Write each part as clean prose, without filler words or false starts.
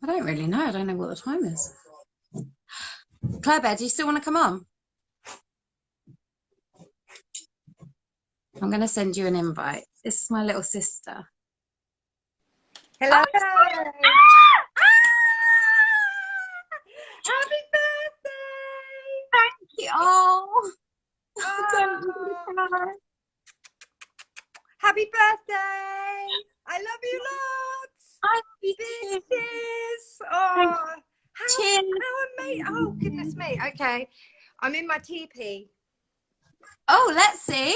I don't really know. I don't know what the time is. Claire Bear, do you still want to come on? I'm going to send you an invite. This is my little sister. Hello. Oh, Happy birthday. thank you. Oh. Oh. Happy birthday. I love you lots. I love you This too. is, oh, Cheers. how amazing. Oh, goodness me. Okay. I'm in my teepee. Oh, let's see.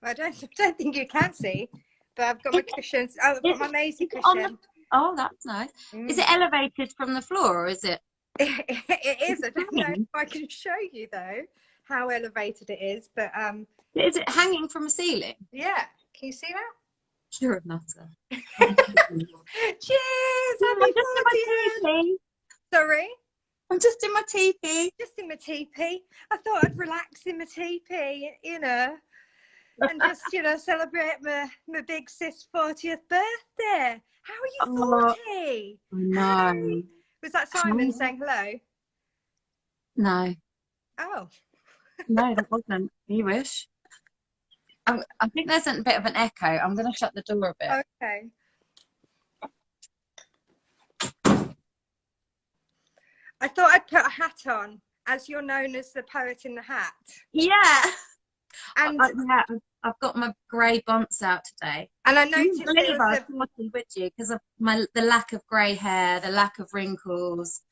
I don't think you can see, but I've got my cushions. Oh, I've got my Maisie cushion. Oh, that's nice. Is it elevated from the floor, or is it? It is. I don't know if I can show you though how elevated it is, but Is it hanging from a ceiling? yeah. Can you see that? You're a nutter. Cheers! Happy 40th! Sorry? I'm just in my teepee. Just in my teepee. I thought I'd relax in my teepee, you know, and just, you know, celebrate my big sis 40th birthday. How are you 40? No. Hey. Was that Simon saying hello? No. Oh. No, that wasn't. You wish. I think there's a bit of an echo. I'm going to shut the door a bit. Okay. I thought I'd put a hat on, as you're known as the poet in the hat. Yeah. And I've got my grey bumps out today. And I noticed I was 40, would you? Because of the lack of grey hair, the lack of wrinkles.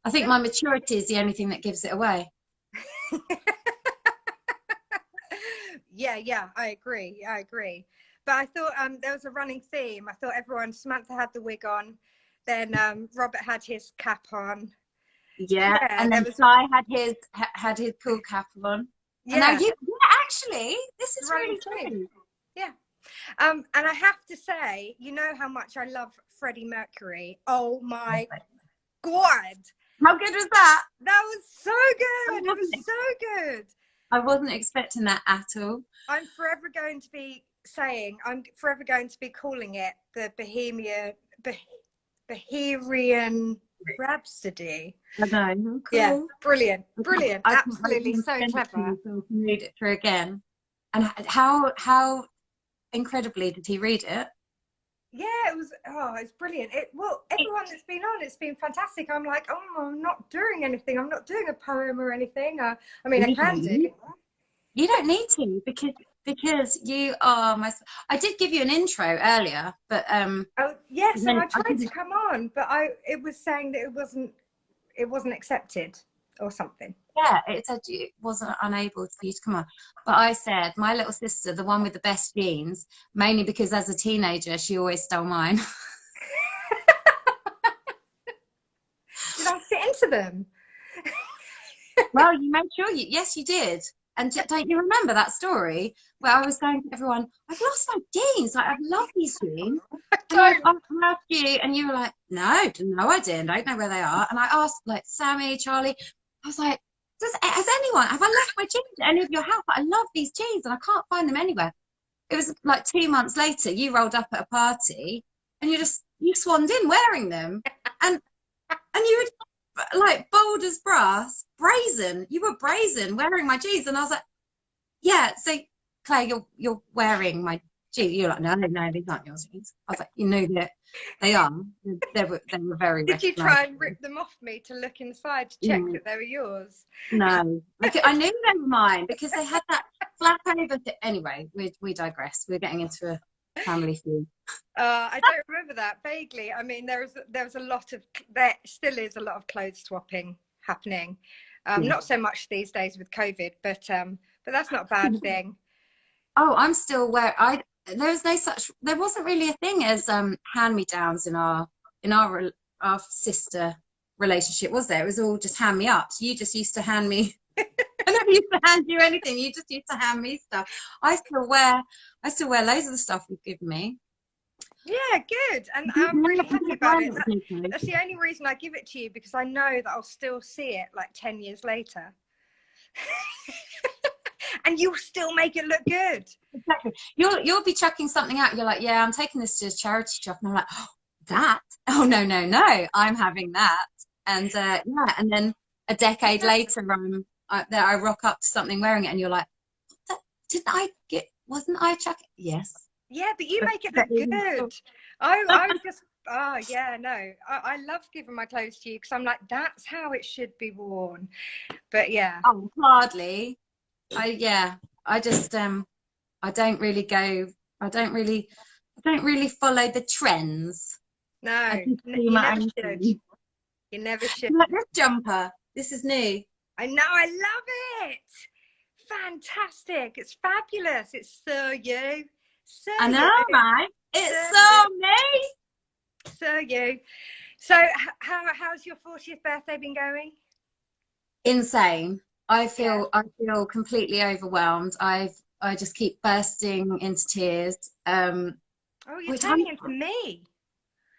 I think my maturity is the only thing that gives it away. Yeah, I agree. But I thought there was a running theme. I thought Samantha had the wig on, then Robert had his cap on. Yeah, and then Sly had his cool cap on. Yeah. And now actually, this is really true. Yeah. And I have to say, you know how much I love Freddie Mercury. Oh my God. How good was that? That was so good. It was so good. I wasn't expecting that at all. I'm forever going to be calling it the Bohemian Rhapsody. I know. Cool. Yeah, brilliant. Absolutely so clever. Read it through again. And how incredibly did he read it? Yeah, it's brilliant. Everyone that's been on, it's been fantastic. I'm like, oh, I'm not doing anything. I'm not doing a poem or anything. I can do. You don't need to because you are my. I did give you an intro earlier, but oh yes, and I tried to come on, but it was saying that it wasn't accepted or something. Yeah, it said it wasn't unable for you to come on. But I said, my little sister, the one with the best genes, mainly because as a teenager, she always stole mine. Did I fit into them? Well, you made sure yes, you did. And don't you remember that story where I was saying to everyone, I've lost my genes. Like, I love these genes. And I asked you, and you were like, no, I didn't. I don't know where they are. And I asked, like, Sammy, Charlie, I was like, have I left my jeans at any of your house? I love these jeans and I can't find them anywhere. It was like 2 months later, you rolled up at a party and you swanned in wearing them. And you were like bold as brass, brazen. You were brazen wearing my jeans. And I was like, yeah, so Claire, you're wearing my jeans. You're like, no, these aren't your jeans. I was like, you knew that they are. They were very. Did you try and rip them off me to look inside to check that they were yours? No, I knew they were mine because they had that flap over. Anyway, we digress. We're getting into a family feud. I don't remember that vaguely. I mean, there still is a lot of clothes swapping happening. Not so much these days with COVID, but that's not a bad thing. Oh, I'm still there wasn't really a thing as hand-me-downs in our sister relationship, was there? It was all just hand me up. So you just used to hand me. I never used to hand you anything. You just used to hand me stuff. I still wear loads of the stuff you've given me. Yeah, good. And I'm really happy about it. That's the only reason I give it to you, because I know that I'll still see it like 10 years later. And you'll still make it look good. Exactly. You'll be chucking something out. You're like, yeah, I'm taking this to a charity shop. And I'm like, oh, that. Oh, no, no, no, I'm having that. And yeah, and then a decade later, I rock up to something wearing it, and you're like, didn't I get, wasn't I chucking? Yes. Yeah, but you make it look good. I just, oh yeah, no, I love giving my clothes to you because I'm like, that's how it should be worn. But yeah. Oh, hardly. I just I don't really go. I don't really follow the trends. No, I just do you my never own should. thing. You never should. Like this jumper. This is new. I know, I love it. Fantastic. It's fabulous. It's so you. So I know, you. right? It's So so you. me. So you. So how's your 40th birthday been going? Insane. I feel completely overwhelmed. I just keep bursting into tears. Oh, you're Which turning into me.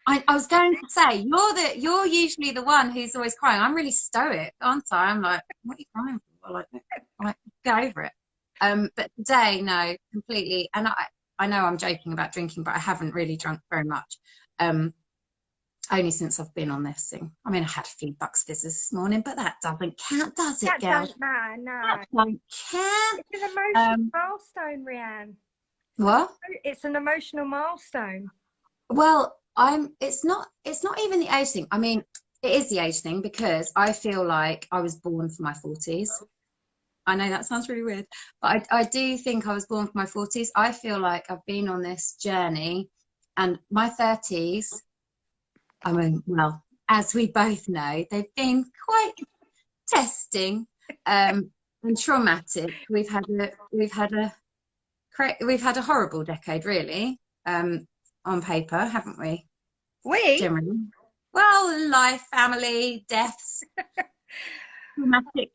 I was going to say, you're usually the one who's always crying. I'm really stoic, aren't I? I'm like, what are you crying for? Like get over it. But today, no, completely. And I know I'm joking about drinking, but I haven't really drunk very much. Only since I've been on this thing. I mean, I had a few bucks fizzes this morning, but that doesn't count, does it, That girl? doesn't matter, no. That don't count. It's an emotional milestone, Rhianne. What? It's an emotional milestone. Well, it's not even the age thing. I mean, it is the age thing because I feel like I was born for my 40s. I know that sounds really weird, but I do think I was born for my 40s. I feel like I've been on this journey, and my 30s, I mean, well, as we both know, they've been quite testing and traumatic. We've had a horrible decade, really, on paper, haven't we? Generally. Well, life, family, deaths, traumatic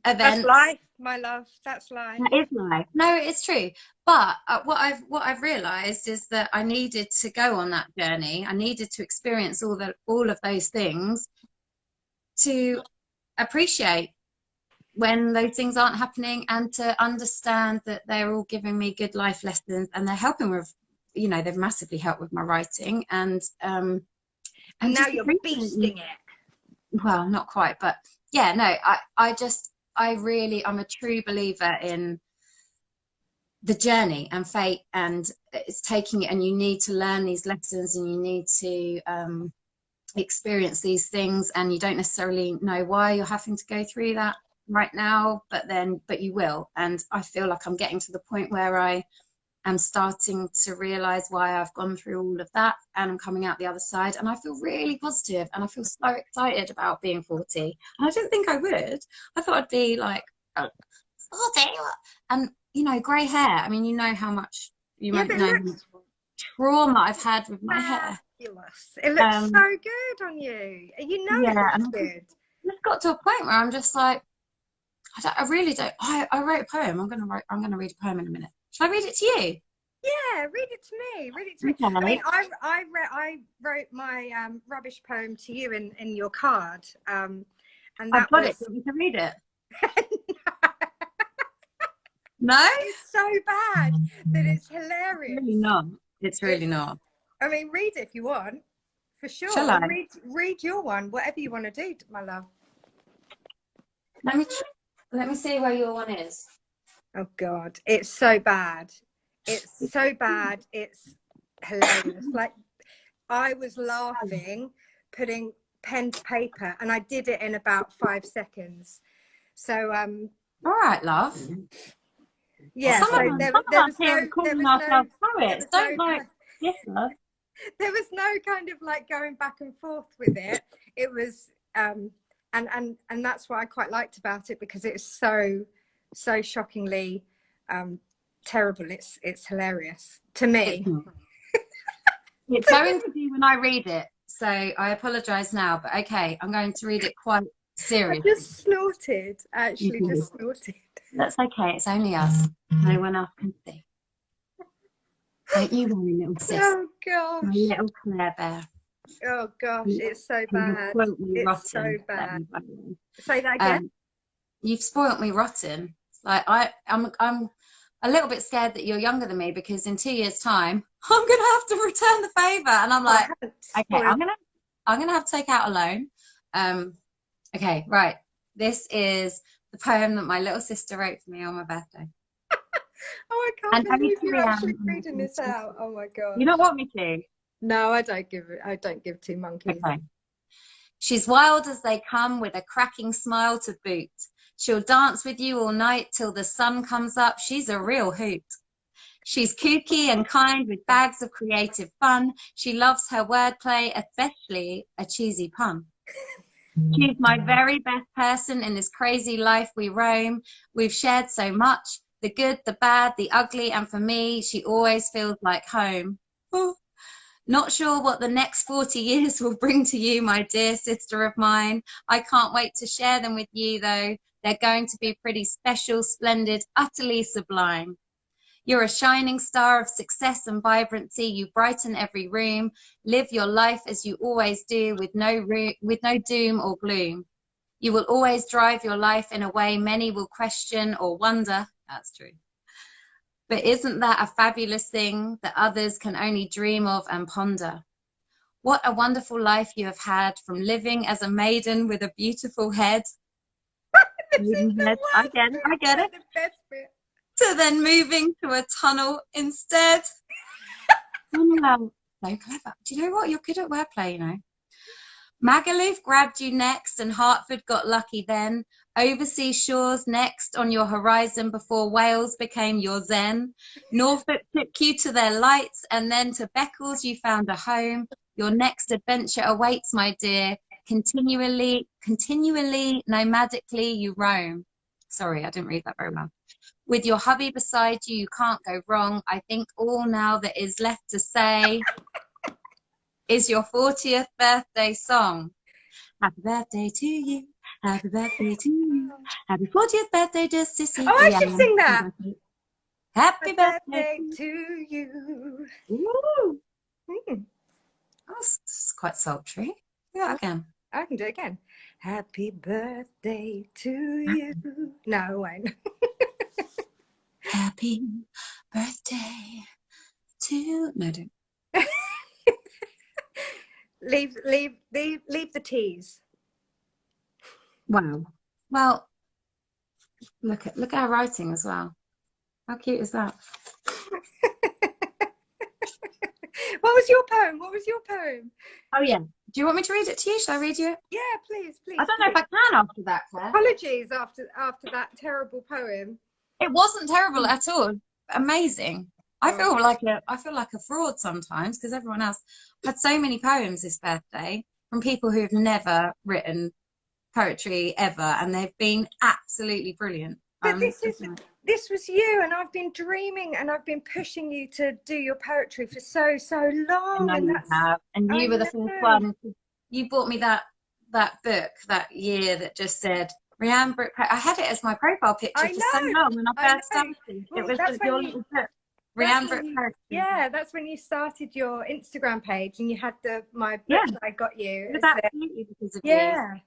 events. That's life, my love. That's life. That is life. No, it's true. But what I've realised is that I needed to go on that journey. I needed to experience all of those things to appreciate when those things aren't happening, and to understand that they're all giving me good life lessons, and they're helping with, they've massively helped with my writing, and now you're beasting it. Well, not quite, but yeah, no, I'm a true believer in the journey and fate, and it's taking it, and you need to learn these lessons, and you need to experience these things, and you don't necessarily know why you're having to go through that right now, but you will. And I feel like I'm getting to the point where I am starting to realize why I've gone through all of that, and I'm coming out the other side, and I feel really positive, and I feel so excited about being 40. And I didn't think I would. I thought I'd be like, oh, 40, and grey hair. I mean, you know how much know trauma I've had with my hair. It looks so good on you. You know, it looks good. It's got to a point where I'm just like, I really don't. I wrote a poem. I'm gonna read a poem in a minute. Shall I read it to you? Yeah, read it to me. Read it to me. Okay. I mean, I wrote my rubbish poem to you in your card, and that I've got it. Do you want me to read it? No, it's so bad that it's hilarious. It's really not. It's really not. I mean, read it if you want, for sure. Shall I? Read your one, whatever you want to do, my love. Let me see where your one is. Oh God, it's so bad. It's so bad. It's hilarious. Like, I was laughing, putting pen to paper, and I did it in about 5 seconons. So, all right, love. Yeah. There was no kind of like going back and forth with it. It was, and that's what I quite liked about it, because it's so shockingly terrible. It's hilarious to me. It's going to be when I read it, so I apologize now, but okay, I'm going to read it quite seriously. I just snorted, actually. Just snorted. That's okay, it's only us. No one else can see. Don't you worry, little sis. Oh gosh. My little Claire Bear. Oh gosh, it's so bad. It's so bad. Say that again. You've spoilt me rotten. Like I'm a little bit scared that you're younger than me, because in 2 years' time I'm gonna have to return the favor. And I'm like, haven't okay, spoiled. I'm gonna have to take out a loan. Okay, right. This is the poem that my little sister wrote for me on my birthday. Oh, I And can't only believe to you're actually reading Rihanna. this out. Oh my You gosh. don't want me to? No, I don't give two monkeys. Okay. She's wild as they come with a cracking smile to boot. She'll dance with you all night till the sun comes up. She's a real hoot. She's kooky and kind with bags of creative fun. She loves her wordplay, especially a cheesy pun. She's my very best person in this crazy life we roam. We've shared so much, the good, the bad, the ugly, and for me, she always feels like home. Oh. Not sure what the next 40 years will bring to you, my dear sister of mine. I can't wait to share them with you, though. They're going to be pretty special, splendid, utterly sublime. You're a shining star of success and vibrancy. You brighten every room. Live your life as you always do, with no doom or gloom. You will always drive your life in a way many will question or wonder. That's true. But isn't that a fabulous thing that others can only dream of and ponder? What a wonderful life you have had, from living as a maiden with a beautiful head. This is the Head. I worst get it. I bit, get but it. the best bit. To then moving to a tunnel instead. Wow, so clever. Do you know what? You're good at wordplay, you know. Magaluf grabbed you next, and Hartford got lucky then. Overseas shores next on your horizon before Wales became your zen. Norfolk took you to their lights, and then to Beccles you found a home. Your next adventure awaits, my dear. Continually, nomadically you roam. Sorry, I didn't read that very well. With your hubby beside you, you can't go wrong. I think all now that is left to say is your 40th birthday song. Happy birthday to you. Happy birthday to you. Happy 40th birthday, just to see. Oh, I should sing that. Happy birthday Birthday to you. Ooh, Hmm. that's quite sultry. Do that again. I can do it again. Happy birthday to you. No, I won't. Happy birthday to... No, don't. leave the tease. Wow. Well, look at our writing as well. How cute is that? What was your poem? What was your poem? Oh yeah. Do you want me to read it to you? Shall I read you it? Yeah, please. I don't know if I can after that, Claire. Apologies after that terrible poem. It wasn't terrible at all. Amazing. I feel like a fraud sometimes, because everyone else had so many poems this birthday from people who have never written poetry ever, and they've been absolutely brilliant. But this was you, and I've been dreaming, and I've been pushing you to do your poetry for so long. And you were the first one. You bought me that book that year that just said Rhianne Brooke. I had it as my profile picture for so long when I first started. It was just your little book. Rhianne Brooke poetry. Yeah, that's when you started your Instagram page, and you had my book that I got you. It was absolutely because of you.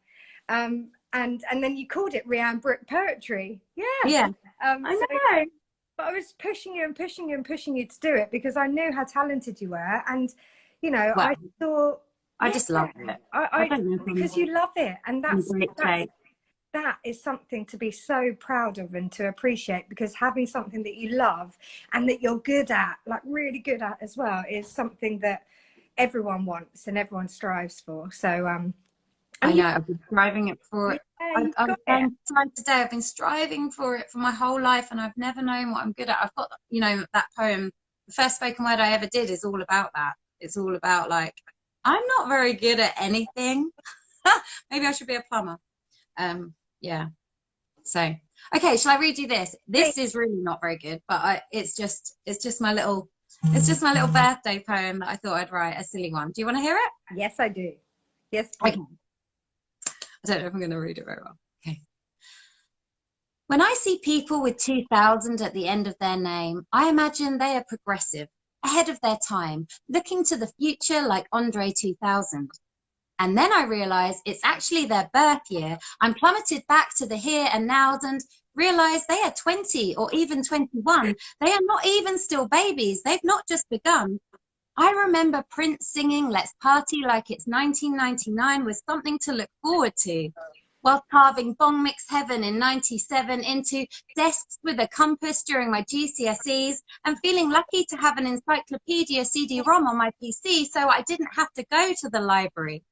And then you called it Rhianne Brooke Poetry. Yeah. I know. But I was pushing you to do it because I knew how talented you were, and you know, I thought I just love it. I don't know because you love it, and that is something to be so proud of and to appreciate, because having something that you love and that you're good at, like really good at as well, is something that everyone wants and everyone strives for. So I know, I've been striving for it. Today I've been striving for it for my whole life, and I've never known what I'm good at. I've got, you know, that poem, the first spoken word I ever did is all about that. It's all about, like, I'm not very good at anything. Maybe I should be a plumber. Yeah. So, okay, shall I read you this? This is really not very good, but it's just my little birthday poem that I thought I'd write, a silly one. Do you want to hear it? Yes, I do. Yes, please. Okay. I don't know if I'm going to read it very well. Okay. When I see people with 2000 at the end of their name, I imagine they are progressive, ahead of their time, looking to the future like Andre 2000. And then I realized it's actually their birth year. I'm plummeted back to the here and nows and realize they are 20 or even 21. They are not even still babies. They've not just begun. I remember Prince singing Let's Party Like It's 1999 was something to look forward to, while carving Bong Mix Heaven in 97 into desks with a compass during my GCSEs, and feeling lucky to have an encyclopedia CD-ROM on my PC so I didn't have to go to the library.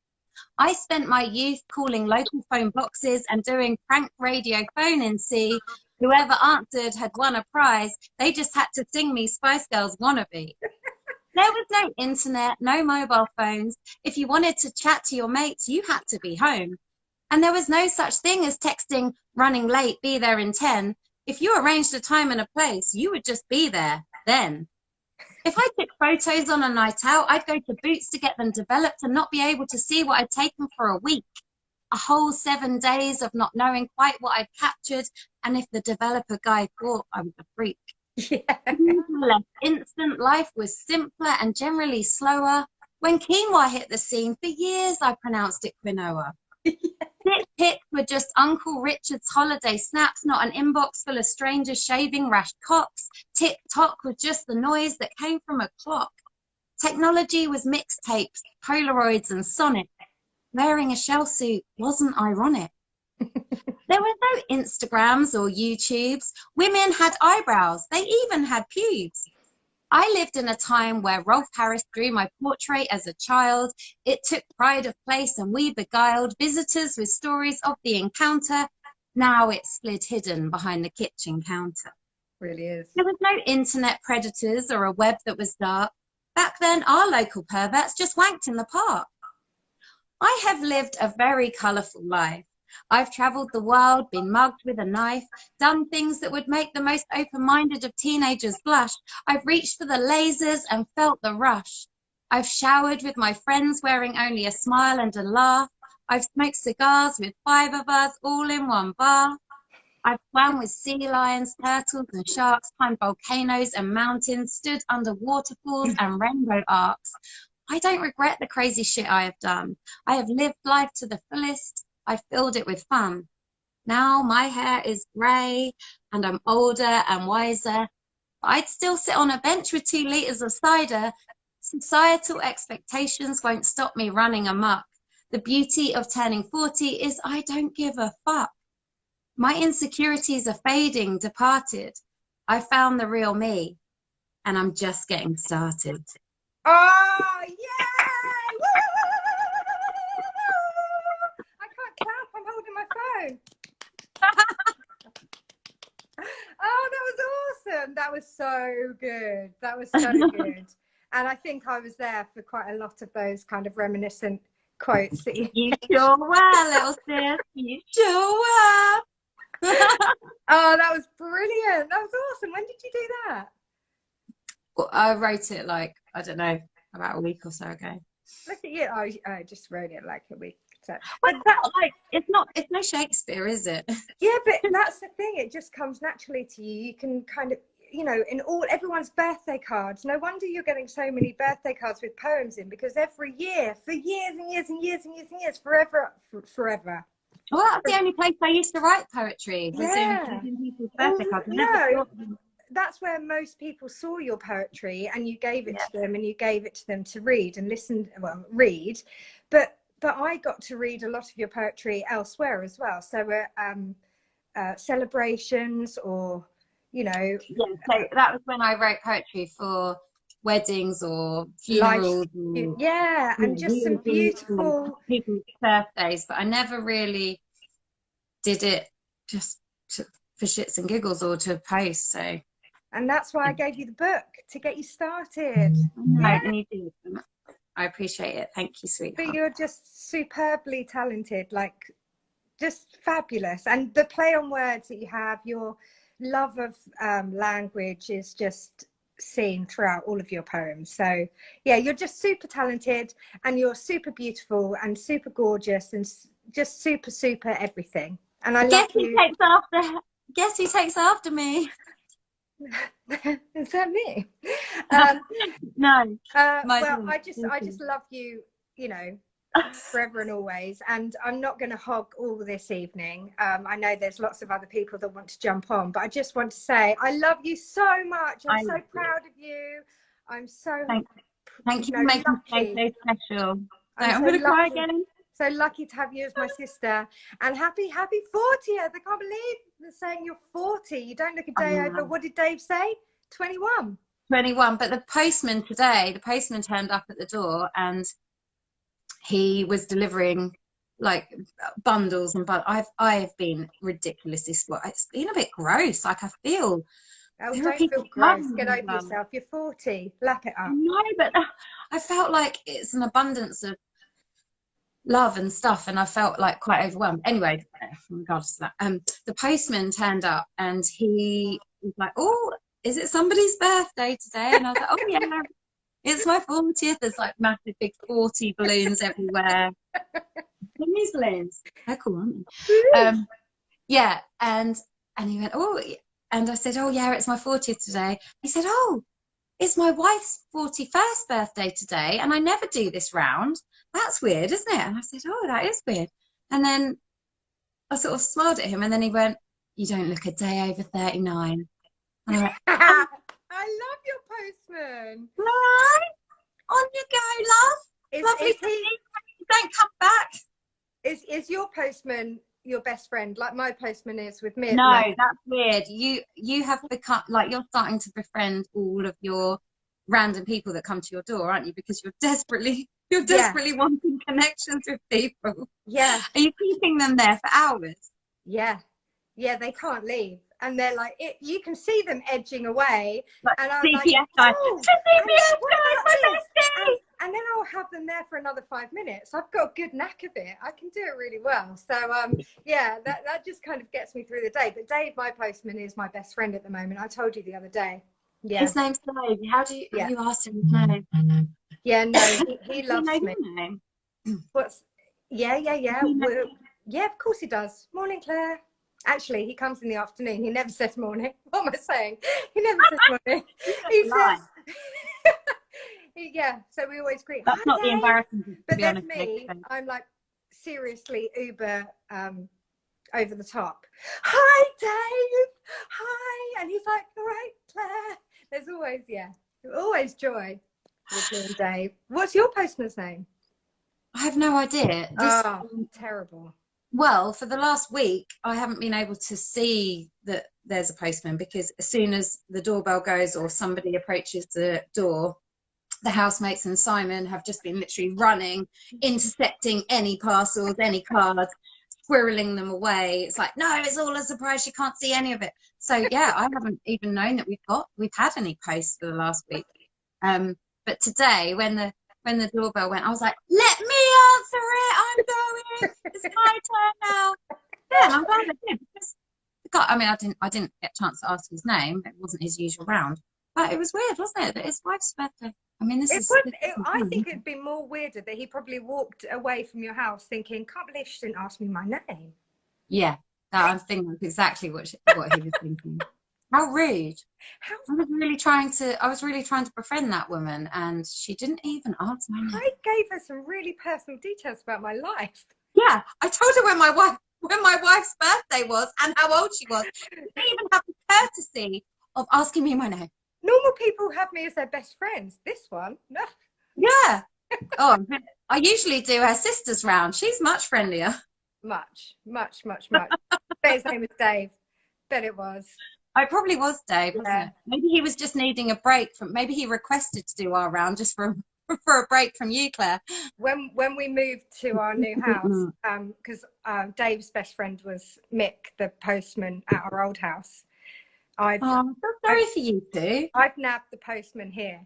I spent my youth calling local phone boxes and doing prank radio phone-in. See, whoever answered had won a prize. They just had to sing me Spice Girls Wannabe. There was no internet, no mobile phones. If you wanted to chat to your mates, you had to be home. And there was no such thing as texting, running late, be there in 10. If you arranged a time and a place, you would just be there then. If I took photos on a night out, I'd go to Boots to get them developed and not be able to see what I'd taken for a week. A whole 7 days of not knowing quite what I'd captured, and if the developer guy thought I was a freak. Yeah. Less instant, life was simpler and generally slower. When quinoa hit the scene, for years I pronounced it quinoa. Dick pics were just Uncle Richard's holiday snaps, not an inbox full of strangers shaving rashed cocks. Tick-tock was just the noise that came from a clock. Technology was mixtapes, Polaroids and Sonic. Wearing a shell suit wasn't ironic. There were no Instagrams or YouTubes. Women had eyebrows. They even had pubes. I lived in a time where Rolf Harris drew my portrait as a child. It took pride of place and we beguiled visitors with stories of the encounter. Now it slid hidden behind the kitchen counter. Really is. There was no internet predators or a web that was dark. Back then, our local perverts just wanked in the park. I have lived a very colourful life. I've travelled the world, been mugged with a knife, done things that would make the most open-minded of teenagers blush. I've reached for the lasers and felt the rush. I've showered with my friends wearing only a smile and a laugh. I've smoked cigars with 5 of us all in one bar. I've swam with sea lions, turtles and sharks, climbed volcanoes and mountains, stood under waterfalls and rainbow arcs. I don't regret the crazy shit I have done. I have lived life to the fullest. I filled it with fun. Now my hair is grey and I'm older and wiser. I'd still sit on a bench with 2 litres of cider. Societal expectations won't stop me running amok. The beauty of turning 40 is I don't give a fuck. My insecurities are fading, departed. I found the real me and I'm just getting started. Oh, yay! I can't clap, I'm holding my phone. Oh, that was awesome. That was so good. That was so good. And I think I was there for quite a lot of those kind of reminiscent quotes. That You sure were, little sis. You sure were. Oh, that was brilliant. That was awesome. When did you do that? Well, I wrote it like, I don't know, about a week or so ago. Look at you. Oh, I just wrote it like a week. So, well, it's no Shakespeare, is it? Yeah, but that's the thing. It just comes naturally to you. You can kind of, you know, in everyone's birthday cards. No wonder you're getting so many birthday cards with poems in, because every year, for years and years and years and years and years, forever. Well, that's the only place I used to write poetry. Was in people's birthday cards. No, that's where most people saw your poetry, and you gave it to them, and you gave it to them to read and listen. Well, read, but I got to read a lot of your poetry elsewhere as well. So celebrations, or you know. Yeah, so that was when I wrote poetry for weddings or funerals. And just some beautiful people's birthdays, but I never really did it just for shits and giggles or to post. So. And that's why I gave you the book, to get you started. And you did. I appreciate it. Thank you, sweetheart. But you're just superbly talented, like just fabulous. And the play on words that you have, your love of language is just seen throughout all of your poems. So yeah, you're just super talented, and you're super beautiful and super gorgeous and just super everything. And I love you. Guess who takes after me? Is that me? No. Well, I just love you, you know, forever and always. And I'm not going to hog all this evening. I know there's lots of other people that want to jump on, but I just want to say I love you so much. I'm so proud of you. I'm so thank you for making today so special. I'm going to cry again. So lucky to have you as my sister, and happy 40th. I can't believe they're saying you're 40. You don't look a day over. What did Dave say? 21. 21. But the postman turned up at the door, and he was delivering like bundles and I've been ridiculously spoiled. It's been a bit gross. Like I feel. Oh, don't feel gross. Get over yourself. You're 40. Lap it up. No, but I felt like it's an abundance of love and stuff, and I felt like quite overwhelmed. Anyway, regardless of that, the postman turned up, and he was like, "Oh, is it somebody's birthday today?" And I was like, "Oh yeah, it's my 40th." There's like massive big 40 balloons everywhere. These balloons, they're cool, aren't they? Yeah, and he went, "Oh," and I said, "Oh yeah, it's my 40th today." He said, "Oh, it's my wife's 41st birthday today, and I never do this round. That's weird, isn't it?" And I said, "Oh, that is weird." And then I sort of smiled at him, and then he went, "You don't look a day over 39. And I went, I love your postman. Right, on you go, love. Lovely to meet you. Don't come back. Is your postman your best friend, like my postman is with me? No, that's weird. You have become like, you're starting to befriend all of your random people that come to your door, aren't you? Because you're desperately wanting connections with people. Yeah. Are you keeping them there for hours? Yeah, they can't leave, and they're like, you can see them edging away, like, and I'm CPS like, guy. oh, CPS guy, my bestie. And then I'll have them there for another 5 minutes. I've got a good knack of it. I can do it really well. So yeah, that just kind of gets me through the day. But Dave, my postman, is my best friend at the moment. I told you the other day. Yeah. His name's Dave. How do you ask him his name? Yeah, no, he loves me. Name? What's yeah, of course he does. Morning, Claire. Actually, he comes in the afternoon. He never says morning. What am I saying? He never says morning. He says yeah, so we always greet. That's not the embarrassing thing, but then me, I'm like seriously uber over the top. Hi, Dave. Hi. And he's like, all right, Claire. There's always joy with me and Dave. What's your postman's name? I have no idea. Terrible. Well, for the last week, I haven't been able to see that there's a postman, because as soon as the doorbell goes or somebody approaches the door, the housemates and Simon have just been literally running, intercepting any parcels, any cards, squirreling them away. It's like, no, it's all a surprise. You can't see any of it. So yeah, I haven't even known that we've had any posts for the last week. But today, when the doorbell went, I was like, let me answer it. I'm going. It's my turn now. Yeah, and I'm glad I did, because I didn't get a chance to ask his name. It wasn't his usual round. But it was weird, wasn't it? That his wife's birthday. I mean, I think it'd be more weirder that he probably walked away from your house thinking, can't believe she didn't ask me my name. Yeah, I think that's exactly what he was thinking. How rude. I was really trying to befriend that woman, and she didn't even ask my name. I gave her some really personal details about my life. Yeah, I told her when my wife's birthday was and how old she was. She didn't even have the courtesy of asking me my name. Normal people have me as their best friends. This one, no. Yeah. Oh, I usually do her sister's round. She's much friendlier. Much. Bet his name was Dave. Bet it was. It probably was Dave, wasn't it? Maybe he was just needing a break maybe he requested to do our round just for a break from you, Claire. When we moved to our new house, because Dave's best friend was Mick, the postman at our old house. I'm so sorry for you too. I've nabbed the postman here,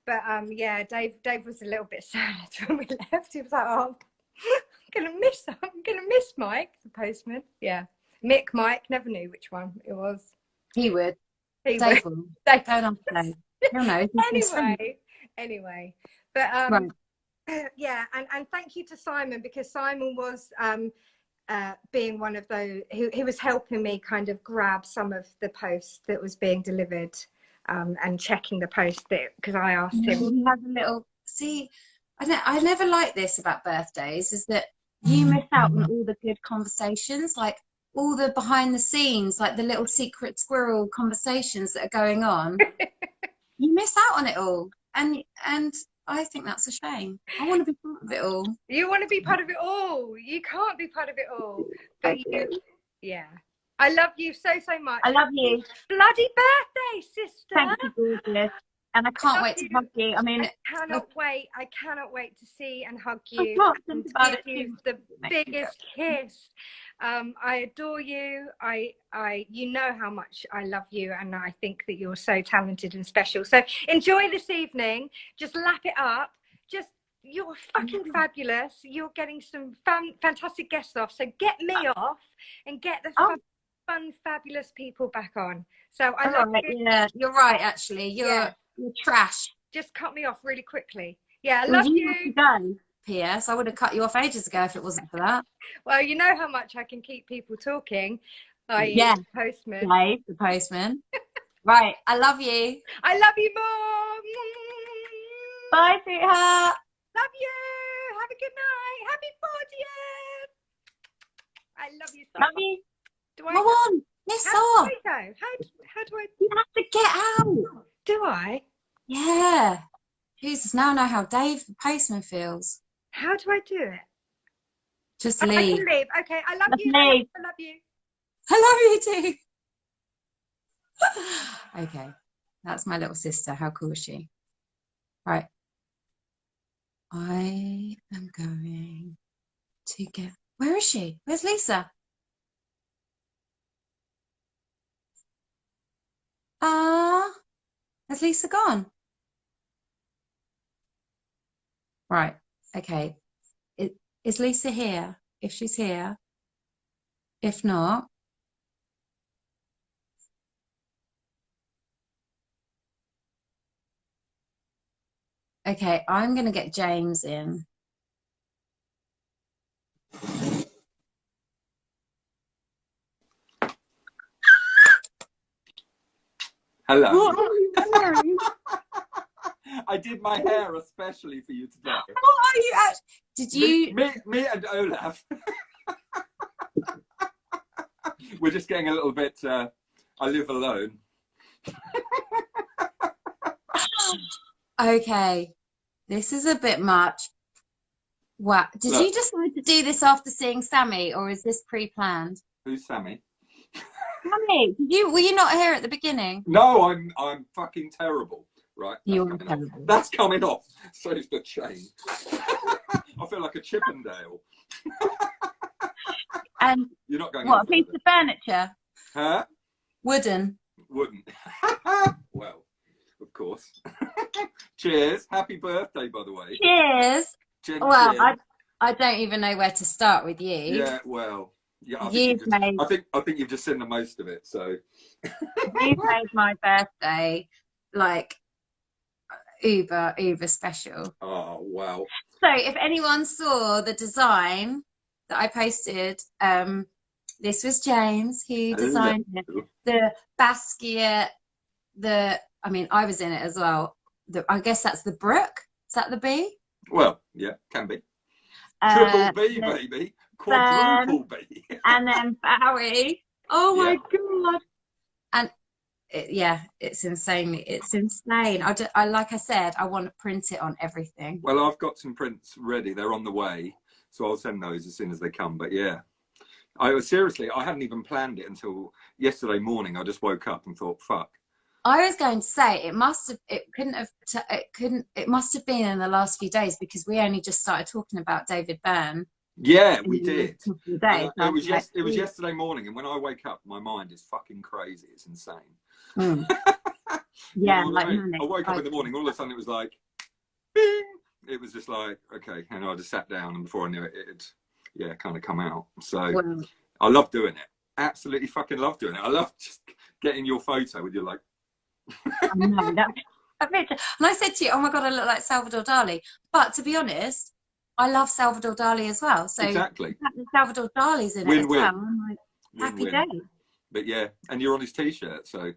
but yeah, Dave was a little bit sad when we left. He was like, "Oh, I'm gonna miss Mike, the postman." Yeah, Mike, never knew which one it was. He would. Dave will. Don't understand. He'll know. Anyway, but right. Yeah, and thank you to Simon, because Simon was being one of those who was helping me kind of grab some of the post that was being delivered, and checking the post, because I asked him. He has a little, I never like this about birthdays, is that you miss out on all the good conversations, like all the behind the scenes, like the little secret squirrel conversations that are going on. You miss out on it all, and I think that's a shame. I want to be part of it all. You want to be part of it all. You can't be part of it all, but yeah. I love you so much. I love you. Bloody birthday, sister. Thank you, gorgeous. And I can't wait to hug you. I mean, I cannot wait to see and hug you and to give you the biggest kiss. I adore you. You know how much I love you, and I think that you're so talented and special. So enjoy this evening. Just lap it up. You're fucking fabulous. You're getting some fantastic guests off. So get me off and get the fun, fabulous people back on. So I love you. Yeah, you're right. Actually, you're trash. Just cut me off really quickly. Yeah, I love you. P.S. I would have cut you off ages ago if it wasn't for that. Well, you know how much I can keep people talking. Yeah, the postman. Dave, the postman. Right, I love you. I love you more. Bye, sweetheart. Love you. Have a good night. Happy 40th. I love you so much. Love you. Do I Come on, let's off. How do I? You have to get out. Do I? Yeah. Jesus, now I know how Dave, the postman, feels. How do I do it? Just leave. I can leave. Okay, I love you. Leave. I love you. I love you too. Okay, that's my little sister. How cool is she? Right. I am going to get... Where is she? Where's Lisa? Has Lisa gone? Right. Okay. Is Lisa here? If she's here. If not... Okay, I'm going to get James in. Hello. What are you wearing? I did my hair especially for you today. What are you actually? Did you? Me and Olaf. We're just getting a little bit. I live alone. Okay, this is a bit much. Wow. Did you decide to do this after seeing Sammy, or is this pre-planned? Who's Sammy? Sammy, were you not here at the beginning? No, I'm fucking terrible. Right. You're terrible. That's coming off. So's the chain. I feel like a Chippendale. And you're not going. What, a piece of furniture? Huh? Wooden. Wooden. Well, of course. Cheers. Happy birthday, by the way. Cheers. Well, I don't even know where to start with you. Yeah, well, yeah. I think you've just seen the most of it. So you've made my birthday like uber special. Oh wow. So if anyone saw the design that I posted, this was James who designed it. The basket, I mean, I was in it as well. I guess that's the Brook. Is that the B? Well, yeah, can be. Triple B, baby. Quadruple B. And then Bowie. Oh my God. And it's insane. It's insane. Like I said, I want to print it on everything. Well, I've got some prints ready. They're on the way. So I'll send those as soon as they come. But yeah, I hadn't even planned it until yesterday morning. I just woke up and thought, fuck. I was going to say it must have been in the last few days because we only just started talking about David Byrne. Yeah, we did. It was yesterday morning, and when I wake up, my mind is fucking crazy. It's insane. Mm. Yeah, I woke up in the morning, all of a sudden it was like, bing! It was just like, okay, and I just sat down, and before I knew it, it'd kind of come out. So I love doing it. Absolutely fucking love doing it. I love just getting your photo with your like. I know, that's a picture. And I said to you, oh my God, I look like Salvador Dali. But to be honest, I love Salvador Dali as well. So exactly. Salvador Dali's in it as well. I'm like, happy day. But yeah, and you're on his t-shirt, so.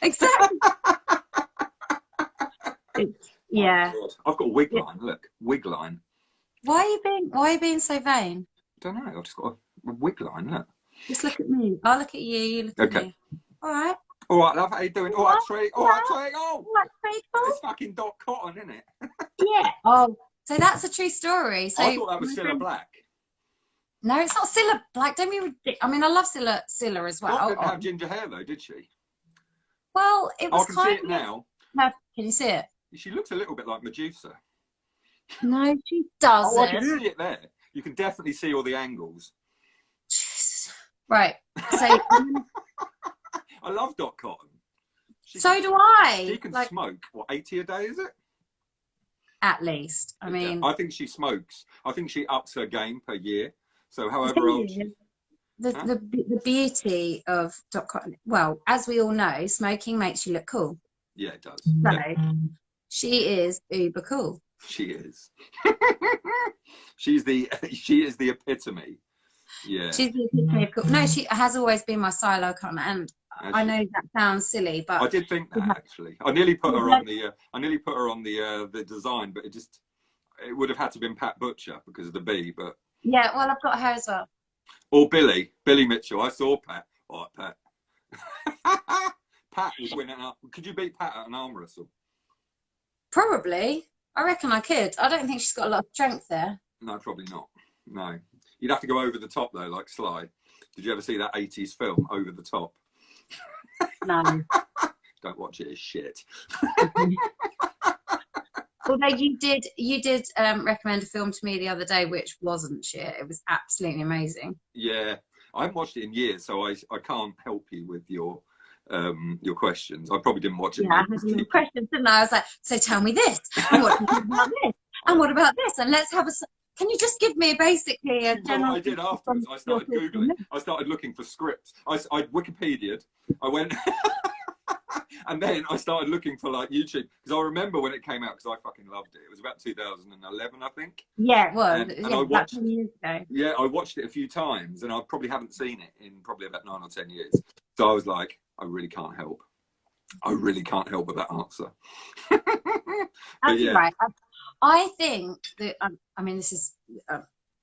Exactly. Yeah. God. I've got a wig line. Look, wig line. Why are you being so vain? I don't know. I've just got a wig line. Look. Just look at me. I'll look at you. You look at me. All right. All right, love. How you doing? All right, Tree. All right, Tree. Oh, Tree. it's fucking Dot Cotton, isn't it? Yeah. Oh, so that's a true story. So I thought that was Cilla Black. No, it's not Cilla Black. Don't be ridiculous. I mean, I love Cilla as well. Dot didn't have ginger hair though, did she? Well, it was I can see it now. No, can you see it? She looks a little bit like Medusa. No, she doesn't. Oh, I can see it there. You can definitely see all the angles. Right. So I love Dot Cotton. So do I. She can smoke. What, 80 a day, is it? At least. I mean, I think she smokes. I think she ups her game per year. So however old she is. The beauty of Dot Cotton, well, as we all know, smoking makes you look cool. Yeah, it does. So she is uber cool. She is. she is the epitome. Yeah. She's the epitome of cool. No, she has always been my style icon, and I know that sounds silly, but I did think that actually. I nearly put her on the design, but it would have had to have been Pat Butcher because of the B, but yeah, well, I've got her as well. Or Billy Mitchell. I saw Pat. All right, Pat. Pat was winning up. Could you beat Pat at an arm wrestle? Probably. I reckon I could. I don't think she's got a lot of strength there. No, probably not. No. You'd have to go over the top though, like Sly. Did you ever see that 80s film, Over the Top? No. Don't watch it, it's shit. Although you did recommend a film to me the other day which wasn't shit. It was absolutely amazing. Yeah, I haven't watched it in years, so I can't help you with your questions. I probably didn't watch it. Yeah, I had some questions, didn't I? I was like, so tell me this, and what do you think about this, and what about this, and let's have a. Can you just give me basically a general? What I did afterwards, I started Googling. I started looking for scripts. I Wikipedia'd. I went. And then I started looking for like YouTube because I remember when it came out because I fucking loved it. It was about 2011, I think. Yeah, it was. And I watched, 10 years ago. Yeah, I watched it a few times, and I probably haven't seen it in probably about 9 or 10 years. So I was like, I really can't help. I really can't help with that answer. That's right. I think that I mean, this is.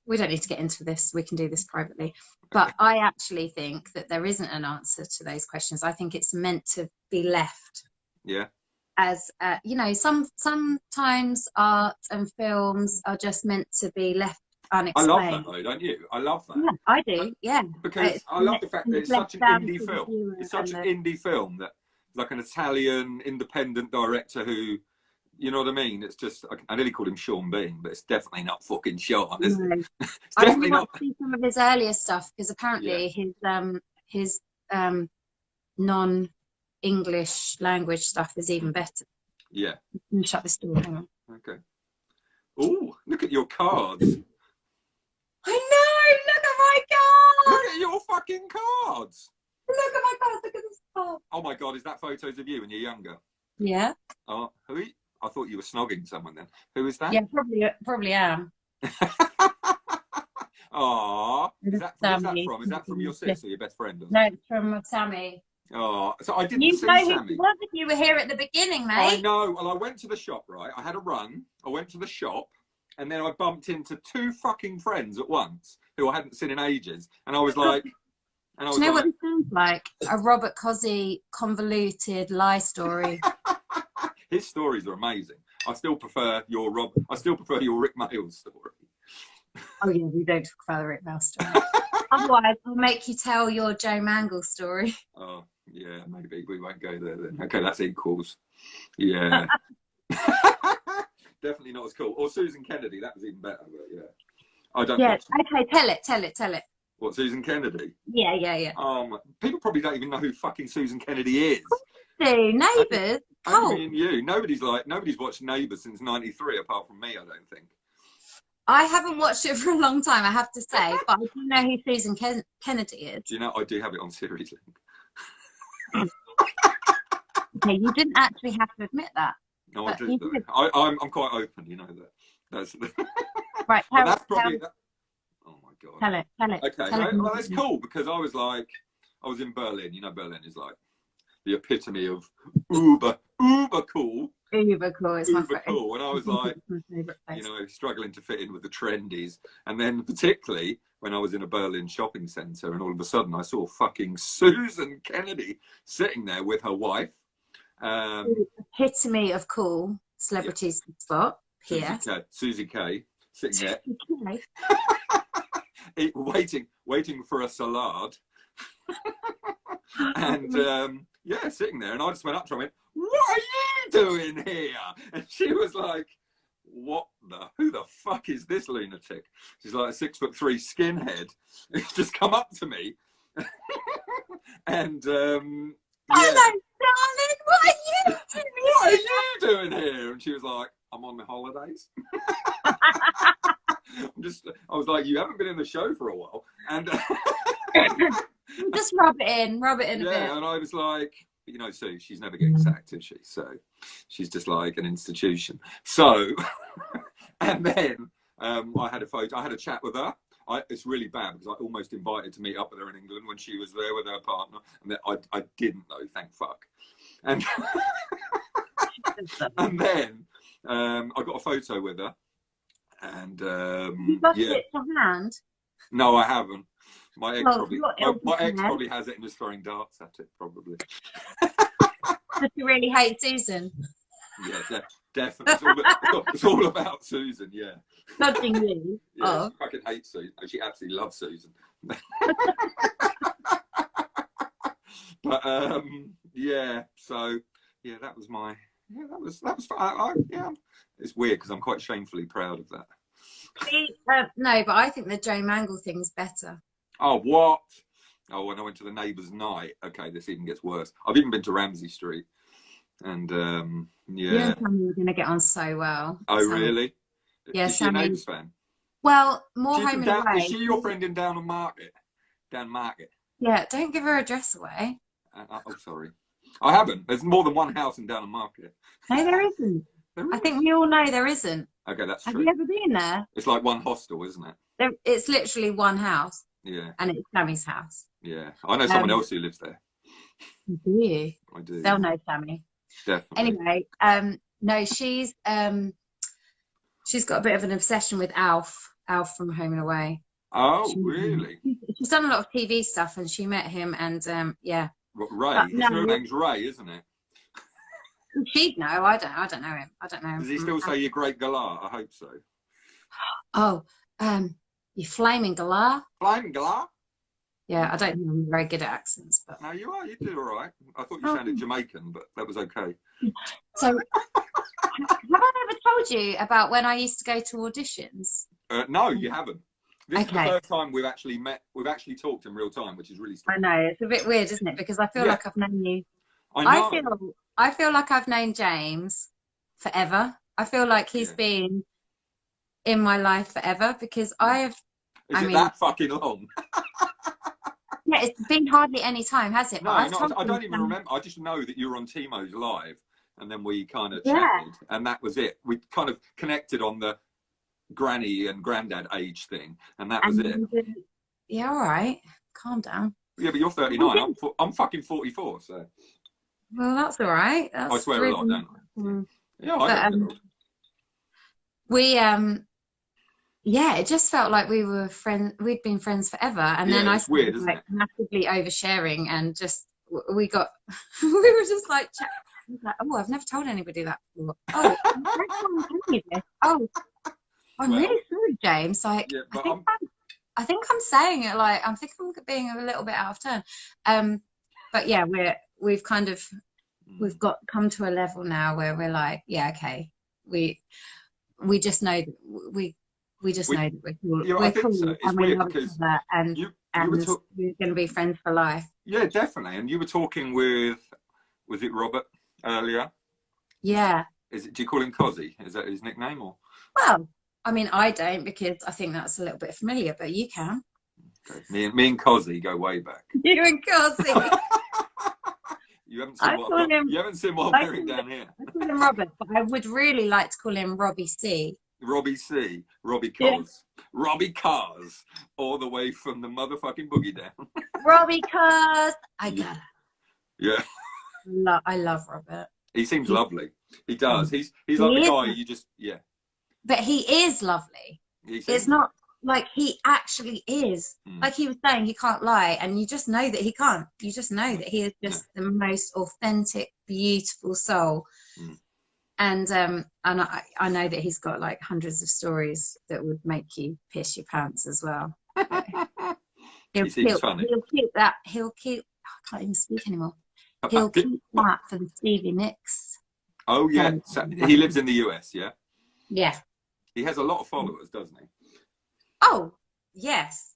We don't need to get into this. We can do this privately. But I actually think that there isn't an answer to those questions. I think it's meant to be left. Yeah. As you know, sometimes art and films are just meant to be left unexplained. I love that though, don't you? I love that. Yeah, I do. Yeah. Because I love the fact that it's such an indie film. It's such an indie film that like an Italian independent director who. You know what I mean? It's just, I nearly called him Sean Bean, but it's definitely not fucking Sean, is it? It's definitely not. I see some of his earlier stuff because apparently his non-English language stuff is even better. Yeah. Let me shut this door. Hang on. Okay. Oh, look at your cards. I know! Look at my cards! Look at your fucking cards! Look at my cards! Look at this card! Oh my God, is that photos of you when you're younger? Yeah. Oh, who? I thought you were snogging someone then. Who is that? Yeah, probably am. Aww. Where's that from? Is that from your sister or your best friend? No, it's from Sammy. Oh, so I didn't see Sammy. You know who was if you were here at the beginning, mate. I know. Well, I went to the shop, right? I had a run. I went to the shop, and then I bumped into 2 fucking friends at once who I hadn't seen in ages. And I was like... Do you know what it sounds like? A Robert Cossey convoluted lie story. His stories are amazing. I still prefer your Rick Mayall story. Oh yeah, we don't talk about the Rick Mayall story. Otherwise, I'll make you tell your Joe Mangel story. Oh yeah, maybe we won't go there then. Okay, that's equals. Yeah. Definitely not as cool. Or Susan Kennedy, that was even better. But yeah, I don't. Yeah. Okay, tell it. What, Susan Kennedy? Yeah. People probably don't even know who fucking Susan Kennedy is. Neighbours. Only you. Nobody's watched Neighbours since '93, apart from me. I don't think. I haven't watched it for a long time, I have to say, but I do know who Susan Kennedy is. Do you know I do have it on Series Link? Okay, you didn't actually have to admit that. No, I do. I'm quite open. You know that. That's right. That's probably. Oh my God. Tell it. Okay, well that's cool because I was in Berlin. You know, Berlin is like the epitome of uber cool. Uber cool is my favorite. Cool. And I was like, you know, struggling to fit in with the trendies. And then particularly when I was in a Berlin shopping centre, and all of a sudden I saw fucking Susan Kennedy sitting there with her wife. Epitome of cool, celebrities spot. P.S. Susie K sitting there, waiting for a salad. And yeah, sitting there, and I just went up to her and went, "What are you doing here?" And she was like, who the fuck is this lunatic? She's like a 6'3" skinhead. Just come up to me. And hello, darling, what are you doing? What are you doing here? And she was like, "I'm on my holidays." I was like, "You haven't been in the show for a while." And just rub it in a bit. Yeah, and I was like, you know, Sue, she's never getting sacked, is she? So she's just like an institution. So, and then I had a chat with her. It's really bad because I almost invited to meet up with her in England when she was there with her partner, and then I didn't though, thank fuck. And and then I got a photo with her, and you got it to hand? No, I haven't. My ex probably has it and is throwing darts at it, probably. Does she really hate Susan? Yeah, definitely. It's all about Susan, yeah. Judging you. Yeah, she fucking hates Susan. She absolutely loves Susan. But yeah, so yeah, that was my yeah. It's weird because I'm quite shamefully proud of that. No, but I think the Joe Mangle thing's better. Oh, what? Oh, when I went to the neighbours' night. Okay, this even gets worse. I've even been to Ramsey Street. And, yeah. You and Sammy were going to get on so well. Oh, really? Yeah, is she a Neighbours fan? Well, more Home and Away. Is she your friend in Down Market? Yeah, don't give her address away. Oh, sorry. I haven't. There's more than one house in Down Market. No, there isn't. I think we all know there isn't. Okay, that's true. Have you ever been there? It's like one hostel, isn't it? It's literally one house. Yeah. And it's Sammy's house. Yeah. I know someone else who lives there. Do you? I do. They'll know Sammy. Definitely. Anyway, no, she's got a bit of an obsession with Alf from Home and Away. Oh, really? She's done a lot of TV stuff, and she met him, and yeah. Ray. Her name's Ray, isn't it? She'd know. I don't know him. I don't know him. Does he still say "you great galah"? I hope so. Oh, you flaming galah. Flaming galah. Yeah, I don't think I'm very good at accents, but no, you are. You do all right. I thought you sounded Jamaican, but that was okay. So, have I ever told you about when I used to go to auditions? No, you haven't. This is the first time we've actually met. We've actually talked in real time, which is really strange. I know, it's a bit weird, isn't it? Because I feel like I've known you. I know. I feel like I've known James forever. I feel like he's been in my life forever because Is it that fucking long? Yeah, it's been hardly any time, has it? No, I don't even remember. I just know that you were on Timo's live, and then we kind of chatted, and that was it. We kind of connected on the granny and granddad age thing, and that was it. Yeah, all right. Calm down. Yeah, but you're 39. I'm fucking 44, so. Well, that's all right. I swear really, a lot, don't I? Yeah, I don't. Yeah, it just felt like we were friends. We'd been friends forever, and then I started like massively oversharing, and just we got we were just like, like, oh, I've never told anybody that before. Oh, I'm really sorry, James. Like, I think I'm saying it like I'm being a little bit out of turn. But yeah, we've come to a level now where we're like, yeah, okay, we just know that we just know that we're cool. Yeah, we're cool, so. and we love each other, and we're going to be friends for life. Yeah, definitely. And you were talking with, was it Robert earlier? Yeah. Do you call him Cozzy? Is that his nickname or? Well, I mean, I don't because I think that's a little bit familiar, but you can. Okay. Me and Cozzy go way back. You and Cozzy. You haven't seen what I'm wearing down here. I call him Robert, but I would really like to call him Robbie C. Robbie C. Robbie Cars. Yeah. Robbie Cars. All the way from the motherfucking boogie down. Robbie Cars. I got it. Yeah. I love Robert. He seems lovely. He does. He's like the guy you just, yeah. But he is lovely. It's not like he actually is. Like he was saying, he can't lie, and you just know that he can't. You just know that he is just the most authentic, beautiful soul. And I know that he's got like hundreds of stories that would make you piss your pants as well. He'll keep that. He'll keep. I can't even speak anymore. He'll keep that for the Stevie Nicks. Oh yeah, so he lives in the US, yeah. Yeah. He has a lot of followers, doesn't he? Oh yes,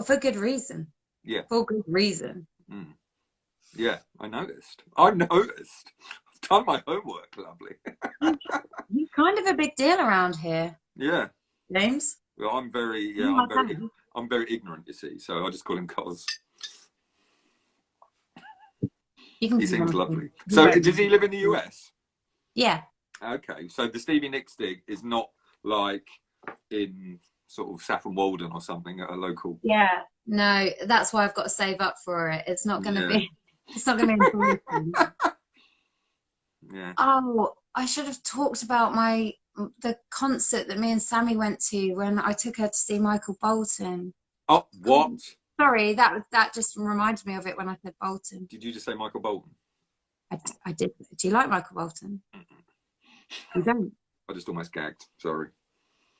for good reason. Yeah. For good reason. Yeah, I noticed. I've done my homework. Lovely. You're kind of a big deal around here. Yeah. James. Well, I'm very ignorant, you see. So I just call him Cos. He seems lovely. So does he live in the US? Yeah. Okay, so the Stevie Nicks dig is not like in sort of Saffron Walden or something at a local. Yeah, no, that's why I've got to save up for it. It's not going to be. It's not going to be important. Yeah. Oh, I should have talked about the concert that me and Sammy went to when I took her to see Michael Bolton. Oh, what? Sorry, that just reminded me of it when I said Bolton. Did you just say Michael Bolton? I did. Do you like Michael Bolton? You don't? I just almost gagged. Sorry.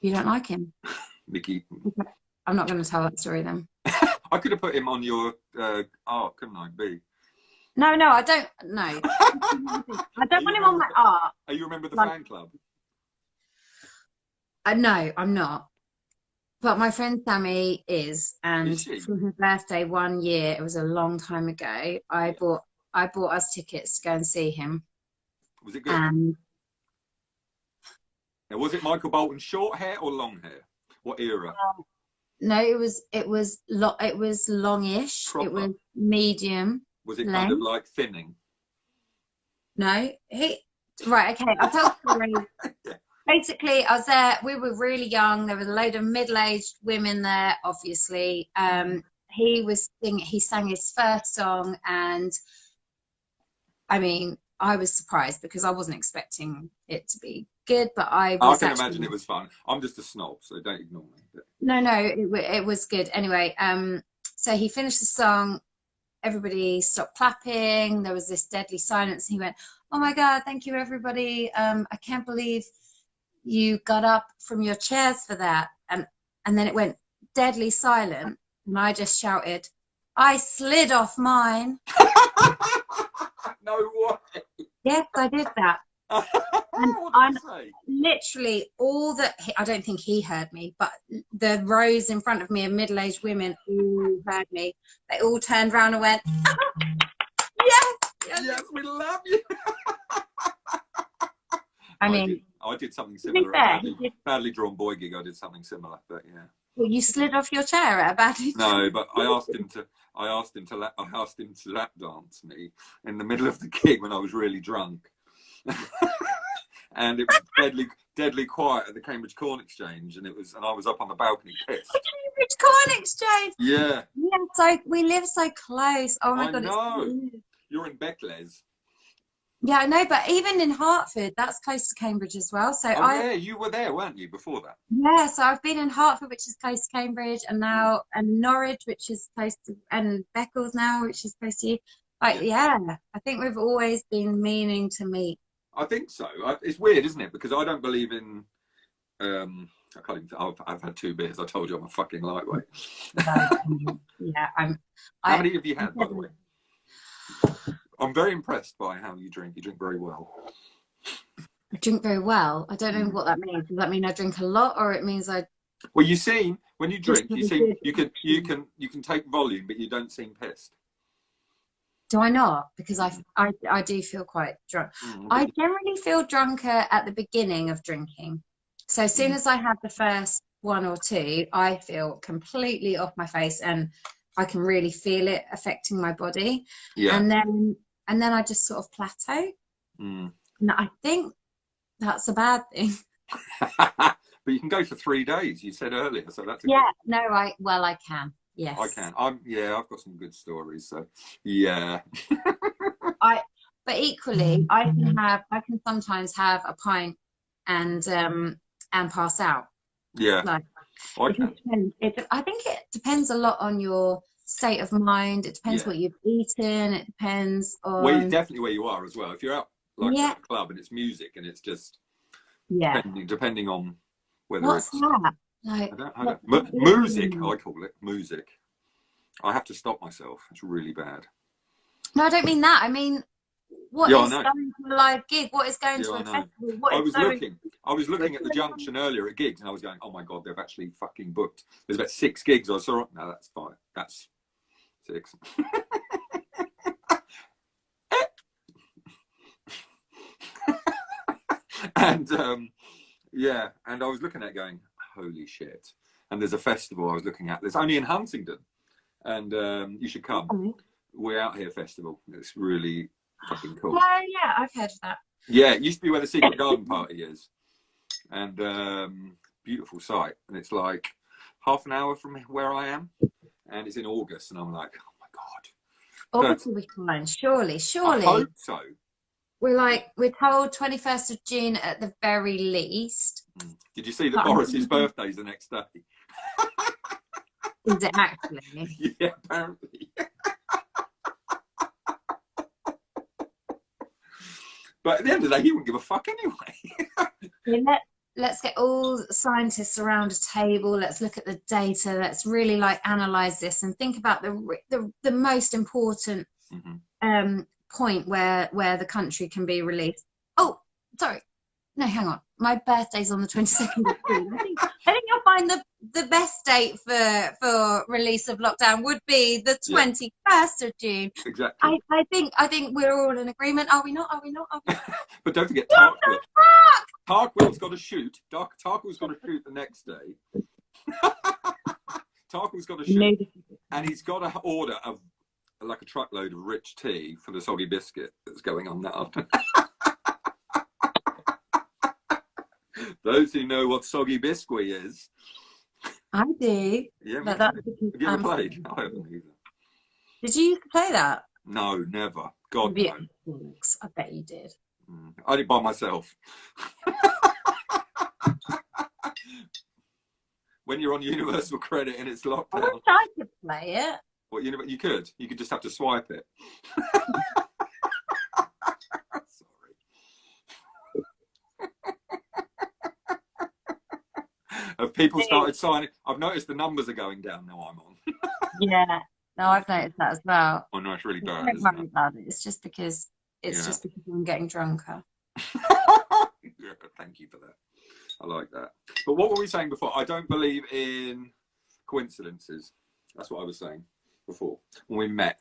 You don't like him? Mickey. I'm not going to tell that story then. I could have put him on your art, couldn't I? B. No, I don't. No. I don't want him on my art. Oh, you remember the fan club? No, I'm not. But my friend Sammy is, and for her birthday one year, it was a long time ago, I bought us tickets to go and see him. Was it good? Now, was it Michael Bolton short hair or long hair? What era? No, it was longish. Proper. It was medium. Was it kind of like thinning? No, right. Okay, I'll tell the story. Basically, I was there. We were really young. There was a load of middle-aged women there. Obviously, he sang his first song, and I mean, I was surprised because I wasn't expecting it to be good, but I can imagine it was fun. I'm just a snob, so don't ignore me. But... No, it was good. Anyway, so he finished the song. Everybody stopped clapping. There was this deadly silence. He went, "Oh my God, thank you, everybody. I can't believe you got up from your chairs for that." And then it went deadly silent. And I just shouted, "I slid off mine." No way. Yes, I did that. And literally I don't think he heard me, but the rows in front of me of middle-aged women all heard me. They all turned around and went, yes, we love you. I did something similar at a badly drawn boy gig. I did something similar, but yeah. Well, you slid off your chair at a badly drawn. No, but I asked him to lap dance me in the middle of the gig when I was really drunk. And it was deadly quiet at the Cambridge Corn Exchange, and I was up on the balcony pissed. The Cambridge Corn Exchange. Yeah. Yeah, so we live so close. Oh my God, know. You're in Beccles. Yeah, I know, but even in Hertford, that's close to Cambridge as well. So yeah, you were there, weren't you, before that? Yeah, so I've been in Hertford, which is close to Cambridge, and now Norwich, which is close to, and Beccles now, which is close to you. Like, yeah, I think we've always been meaning to meet. I think so. It's weird, isn't it? Because I don't believe in. I can't even. I've had 2 beers. I told you I'm a fucking lightweight. Yeah, How many have you had, by the way? I'm very impressed by how you drink. You drink very well. I drink very well. I don't know what that means. Does that mean I drink a lot, or it means I? Well, you seem when you drink, you can take volume, but you don't seem pissed. Do I not? Because I do feel quite drunk. I generally feel drunker at the beginning of drinking. So as soon as I have the first 1 or 2, I feel completely off my face, and I can really feel it affecting my body. Yeah. And then I just sort of plateau. And I think that's a bad thing. But you can go for 3 days, you said earlier, so that's I can. Yes. I can. I've got some good stories, so yeah. but equally, I can sometimes have a pint and pass out. Yeah, like I think it depends a lot on your state of mind. It depends what you've eaten. It depends on definitely where you are as well. If you're out like at a club and it's music and it's just depending on whether what's it's that like music. I call it music. I have to stop myself. It's really bad. No, I don't mean that. I mean, what is going to a live gig? What is going to a festival? I was looking at the Junction earlier at gigs, and I was going, "Oh my god, they've actually fucking booked." There's about 6 gigs. I saw. No, that's 5. That's 6. And and I was looking at it going, "Holy shit!" And there's a festival I was looking at. There's only in Huntingdon, and you should come. We're Out Here Festival. It's really fucking cool. Oh yeah, I've heard of that. Yeah, it used to be where the Secret Garden Party is, and beautiful site. And it's like half an hour from where I am, and it's in August. And I'm like, oh my god, August will be fine. Surely. I hope so. We're told 21st of June at the very least. Did you see that Boris's birthday's the next day? Is it actually? Yeah, apparently. But at the end of the day, he wouldn't give a fuck anyway. Let's get all scientists around a table. Let's look at the data. Let's really analyze this and think about the most important point where the country can be released. Oh, sorry. No, hang on. My birthday's on the 22nd of June. I think you'll find the best date for release of lockdown would be the 21st of June. Exactly. I think we're all in agreement. Are we not? But don't forget Tarkwell. Tarkwell's got to shoot. Tarkwell's got to shoot the next day. Tarkwell's got to shoot, and he's got to order a truckload of rich tea for the soggy biscuit that's going on now. Those who know what soggy biscuit is. I do. Yeah, but that's because have you ever played? I haven't either. Did you used to play that? No, never. God, no. I bet you did. I did by myself. When you're on Universal Credit and it's locked down. I wish I could play it. What, you could? You could just have to swipe it. Have people started signing? I've noticed the numbers are going down now I'm on. Yeah, no, I've noticed that as well. Oh no, it's really bad. Don't worry about it. It's just because I'm getting drunker. Yeah, thank you for that. I like that. But what were we saying before? I don't believe in coincidences. That's what I was saying before. When we met,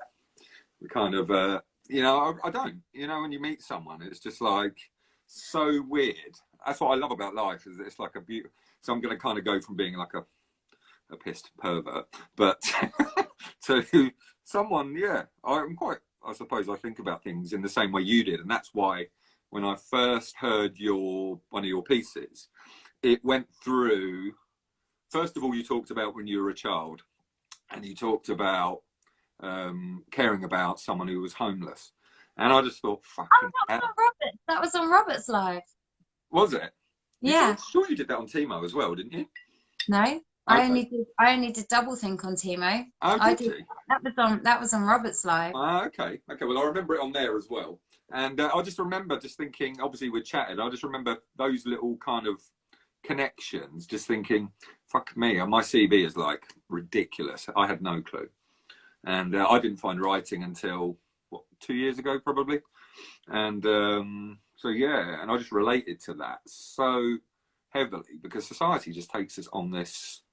we kind of, I don't. When you meet someone, it's just like so weird. That's what I love about life. Is it's like a beautiful. So I'm going to kind of go from being like a pissed pervert, but to someone, I suppose I think about things in the same way you did. And that's why when I first heard one of your pieces, it went through, first of all, you talked about when you were a child and you talked about caring about someone who was homeless. And I just thought, fucking hell. That was on Robert's Live. Was it? Yeah. I'm sure you did that on Timo as well, didn't you? No, okay. I only did Double Think on Timo. Oh, did you? That was on Robert's Live. Okay. Well, I remember it on there as well, and I just remember just thinking. Obviously, we chatted. I just remember those little kind of connections. Just thinking, fuck me, and my CV is like ridiculous. I had no clue, and I didn't find writing until 2 years ago, probably, and. So yeah, and I just related to that so heavily because society just takes us on this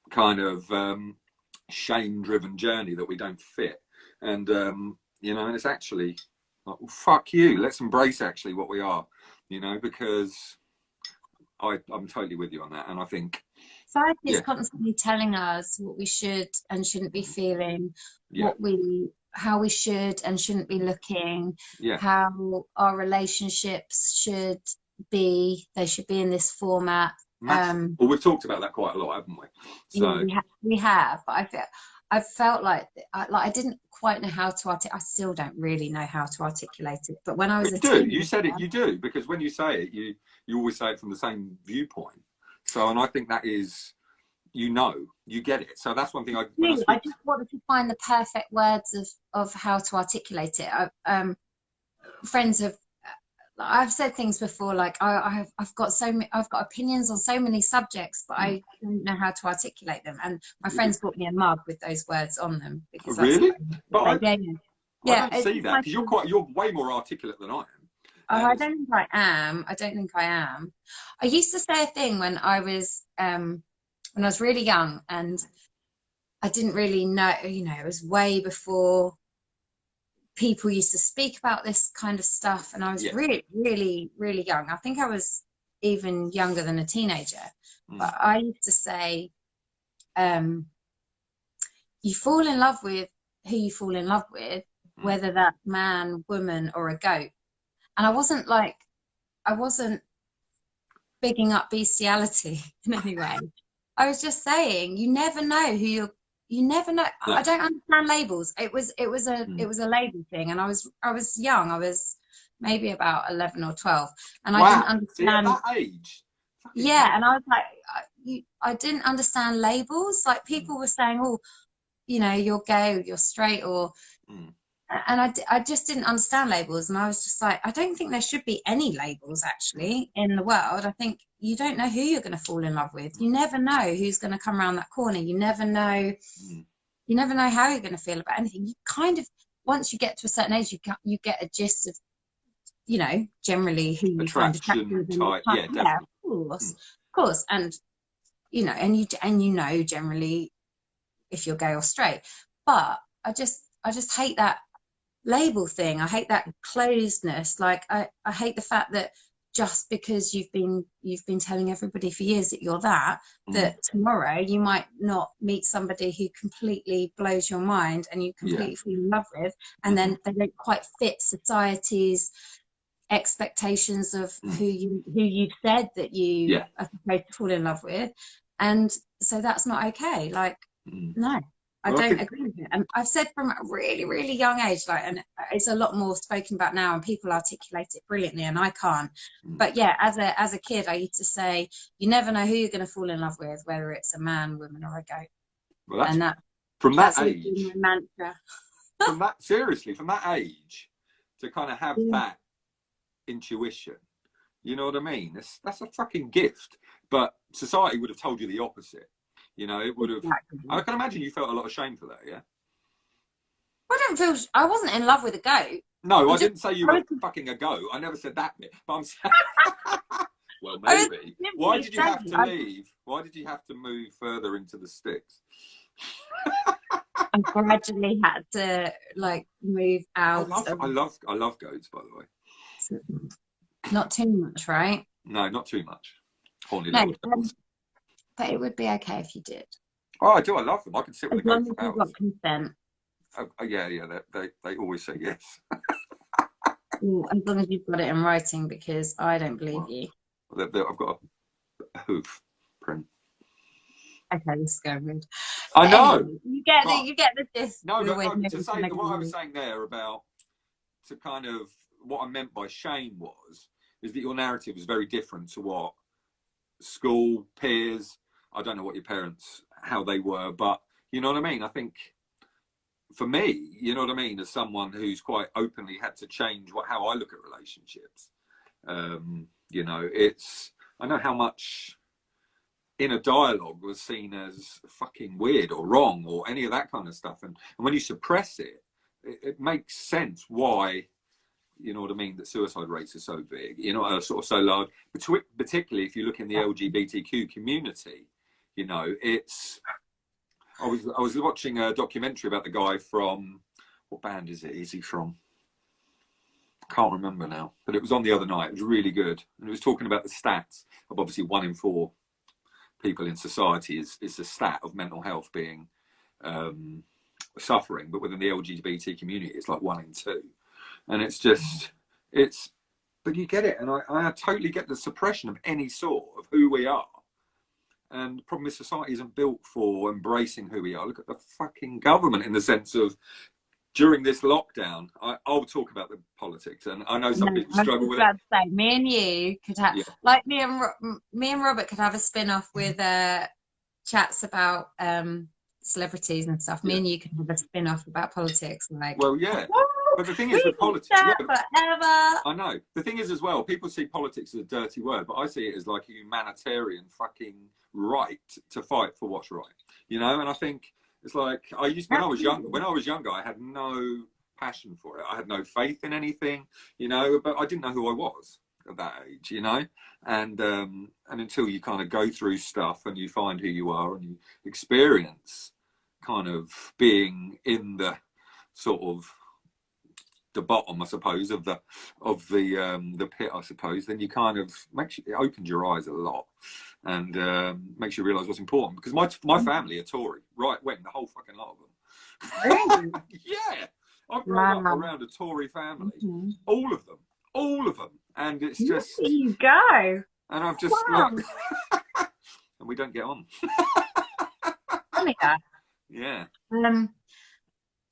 kind of shame-driven journey that we don't fit, and and it's actually like, well, fuck you. Let's embrace actually what we are, because I'm totally with you on that, and I think society is constantly telling us what we should and shouldn't be feeling, how we should and shouldn't be looking, how our relationships should be. They should be in this format. Well, we've talked about that quite a lot, haven't we? So we have, but I felt like I didn't quite know how to I still don't really know how to articulate it. But when I was you a do. teenager, You said it. You do, because when you say it, you always say it from the same viewpoint. So, and I think that is, you get it. So that's one thing I just wanted to find the perfect words of how to articulate it. Friends have, I've said things before, like I've got opinions on so many subjects, but I don't know how to articulate them. And my friends bought me a mug with those words on them because really, but I don't see that, because you're way more articulate than I am. Oh, I don't think I am. I don't think I am. I used to say a thing when I was really young, and I didn't really know. You know, it was way before people used to speak about this kind of stuff, and I was really, really, really young. I think I was even younger than a teenager. But I used to say, you fall in love with who you fall in love with, whether that's man, woman, or a goat. And I wasn't bigging up bestiality in any way. I was just saying, you never know you never know. Yeah. I don't understand labels. It was a label thing, and I was young. I was maybe about 11 or 12, and I didn't understand. See, at that age. Yeah, and I was like, I didn't understand labels. Like, people were saying, oh, you know, you're gay, or you're straight, or and I just didn't understand labels. And I was just like, I don't think there should be any labels actually in the world. I think you don't know who you're going to fall in love with. You never know who's going to come around that corner. You never know how you're going to feel about anything. You kind of, once you get to a certain age, you get a gist of, you know, generally who you find attractive. Yeah, of course. And you know, and you know generally if you're gay or straight. But I just hate that label thing. I hate that closedness. Like, I hate the fact that just because you've been telling everybody for years that you're that tomorrow you might not meet somebody who completely blows your mind and you completely fall in love with, and then they don't quite fit society's expectations of who you've said that you are supposed to fall in love with. And so that's not okay. Like, no. I don't agree with it. And I've said from a really, really young age, like, and it's a lot more spoken about now, and people articulate it brilliantly, and I can't. But yeah, as a kid, I used to say, you never know who you're going to fall in love with, whether it's a man, woman, or a goat. Well, and that from that age, my mantra. from that age, to kind of have that intuition, you know what I mean? That's a fucking gift. But society would have told you the opposite. You know, it would have. Exactly. I can imagine you felt a lot of shame for that, yeah? I wasn't in love with a goat. No, I didn't say you were fucking a goat. I never said that bit. But I'm saying, well, maybe. Why did you have to leave? Why did you have to move further into the sticks? I gradually had to, like, move out. I love goats, by the way. Not too much, right? No, not too much. But it would be okay if you did. Oh, I do. I love them. I can sit with a goat for hours. As long as you've got consent. Yeah. They always say yes. As long as you've got it in writing, because I don't believe you. I've got a hoof print. Okay, this is going rude. I know. Anyway, you get the gist. No, to say what I was saying there about, to kind of, what I meant by shame is that your narrative is very different to what school, peers, I don't know what your parents, how they were, but you know what I mean? I think for me, you know what I mean, as someone who's quite openly had to change how I look at relationships, you know, I know how much inner dialogue was seen as fucking weird or wrong or any of that kind of stuff. And when you suppress it, it makes sense why, you know what I mean, that suicide rates are so big, you know, are sort of so large, particularly if you look in the LGBTQ community. You know, I was watching a documentary about the guy from, what band is he from? Can't remember now, but it was on the other night. It was really good, and it was talking about the stats of, obviously, 1 in 4 people in society is the stat of mental health being suffering, but within the LGBT community, it's like 1 in 2. And it's just, but you get it. And I totally get the suppression of any sort of who we are. And the problem is, society isn't built for embracing who we are. Look at the fucking government, in the sense of during this lockdown, I'll talk about the politics, and I know some people struggle with it. Say, me and you could have, like me and Robert could have a spin-off with chats about celebrities and stuff. Me and you could have a spin-off about politics, like. Well, yeah. But the thing is with politics, forever. I know. The thing is as well, people see politics as a dirty word, but I see it as like a humanitarian fucking right to fight for what's right. You know, and I think it's like when I was younger, I had no passion for it. I had no faith in anything, you know, but I didn't know who I was at that age, you know. And until you kind of go through stuff and you find who you are and you experience kind of being in the sort of the bottom, I suppose, of the pit, I suppose, then you kind of it opens your eyes a lot and makes you realise what's important. Because my family are Tory, right? When the whole fucking lot of them. Really? Yeah, I've grown up around a Tory family, all of them, and it's just. There you go. And I've just like, and we don't get on. Yeah.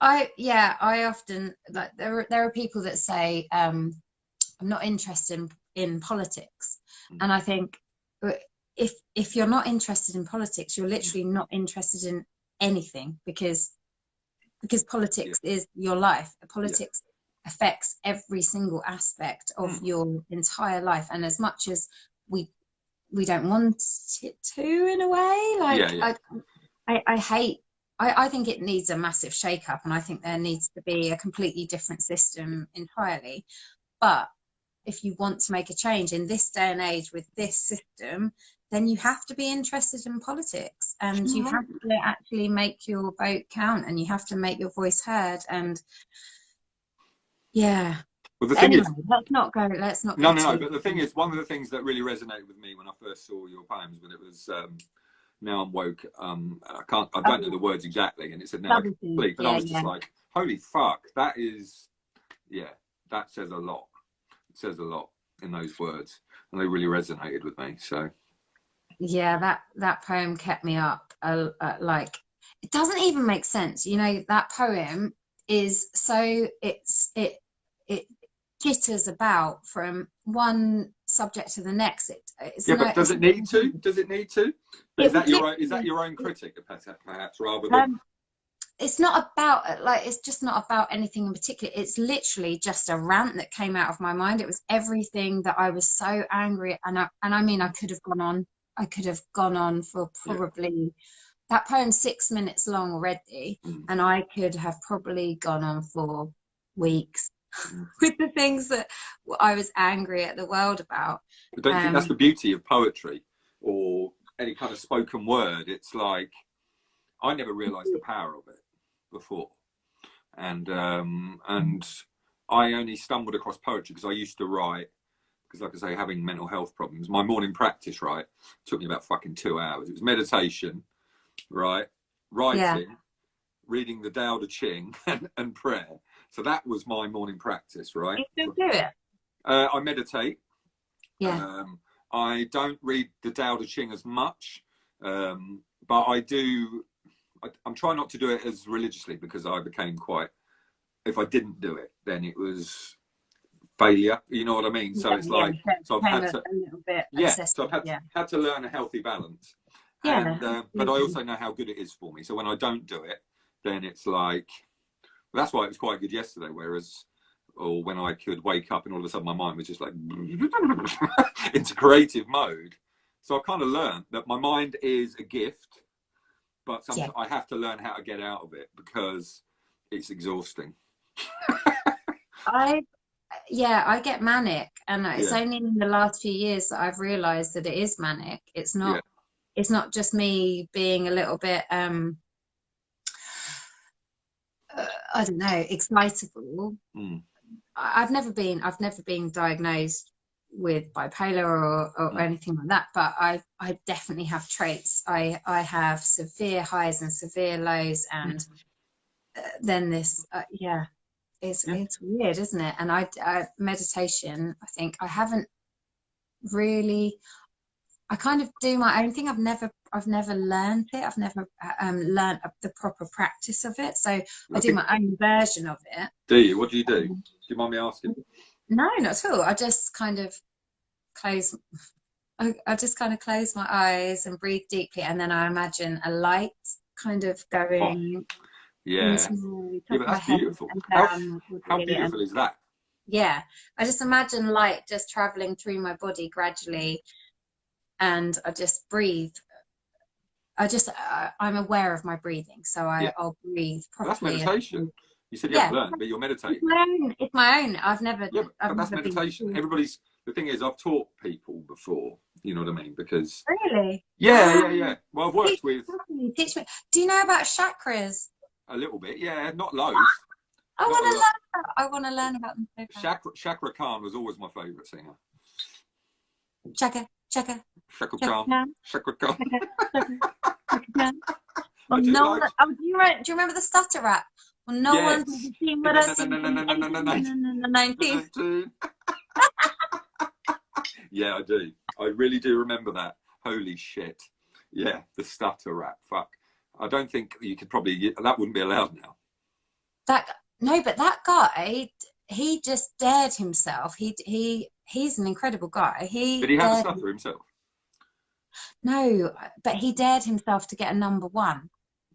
I often, like, there are people that say I'm not interested in politics, and I think if you're not interested in politics, you're literally not interested in anything, because politics is your life. Politics affects every single aspect of your entire life, and as much as we don't want it to, in a way, like I think it needs a massive shake-up, and I think there needs to be a completely different system entirely. But if you want to make a change in this day and age with this system, then you have to be interested in politics, and you have to actually make your vote count, and you have to make your voice heard. And well, the thing is, let's not go. No. But the thing is, one of the things that really resonated with me when I first saw your poems, when it was Now I'm Woke, I don't know the words exactly, and it said Now I Can Sleep, but I was just like, holy fuck, that says a lot. It says a lot in those words, and they really resonated with me. So yeah, that poem kept me up. Like, it doesn't even make sense, you know. That poem is so it jitters about from one subject to the next. But does it need to? Does it need to? Is that your own critic, perhaps, rather than? It's not about, like, it's just not about anything in particular. It's literally just a rant that came out of my mind. It was everything that I was so angry, and I mean, I could have gone on for probably that poem's 6 minutes long already, and I could have probably gone on for weeks with the things that I was angry at the world about. I don't think that's the beauty of poetry or any kind of spoken word. It's like, I never realised the power of it before, and I only stumbled across poetry because I used to write, because, like I say, having mental health problems, my morning practice, took me about fucking 2 hours. It was meditation, writing, reading the Tao Te Ching, and prayer. So that was my morning practice, right? You still do it? I meditate. Yeah. I don't read the Tao Te Ching as much, but I do. I'm trying not to do it as religiously, because I became quite. If I didn't do it, then it was failure. You know what I mean? So it's like, so I've had to a little bit. So I've had to learn a healthy balance. And, but I also know how good it is for me. So when I don't do it, then it's like. That's why it was quite good yesterday. Or when I could wake up and all of a sudden my mind was just like into creative mode. So I kind of learned that my mind is a gift, but sometimes I have to learn how to get out of it, because it's exhausting. I get manic, and it's only in the last few years that I've realised that it is manic. It's not. It's not just me being a little bit. I don't know, excitable. I've never been diagnosed with bipolar or anything like that, but I definitely have traits. I have severe highs and severe lows, and then this it's weird, isn't it? And I meditation, I think I haven't really, I kind of do my own thing. I've never learned it. I've never learned the proper practice of it. So I do my own version of it. Do you? What do you do? Do you mind me asking? No, not at all. I just kind of close. I just kind of close my eyes and breathe deeply, and then I imagine a light kind of going. Oh, yeah. Yeah, but that's beautiful. How beautiful is that? Yeah, I just imagine light just traveling through my body gradually, and I just breathe. I'm aware of my breathing, so I'll breathe properly. That's meditation. You said you haven't learned, but you're meditating. It's my own. I've never. Yeah, but that's meditation. The thing is, I've taught people before. You know what I mean? Because really. Yeah. Well, I've worked with. Teach me. Do you know about chakras? A little bit, yeah, not loads. I want to learn about them. Chakra Khan was always my favourite singer. Chakra Khan. Well, do you remember the stutter rap? Well, no one's seen with us in 19. Yeah, I do. I really do remember that. Holy shit. Yeah, the stutter rap. Fuck. I don't think you could probably, that wouldn't be allowed now. No, but that guy, he just dared himself. He's an incredible guy. Did he have a stutter himself? No, but he dared himself to get a #1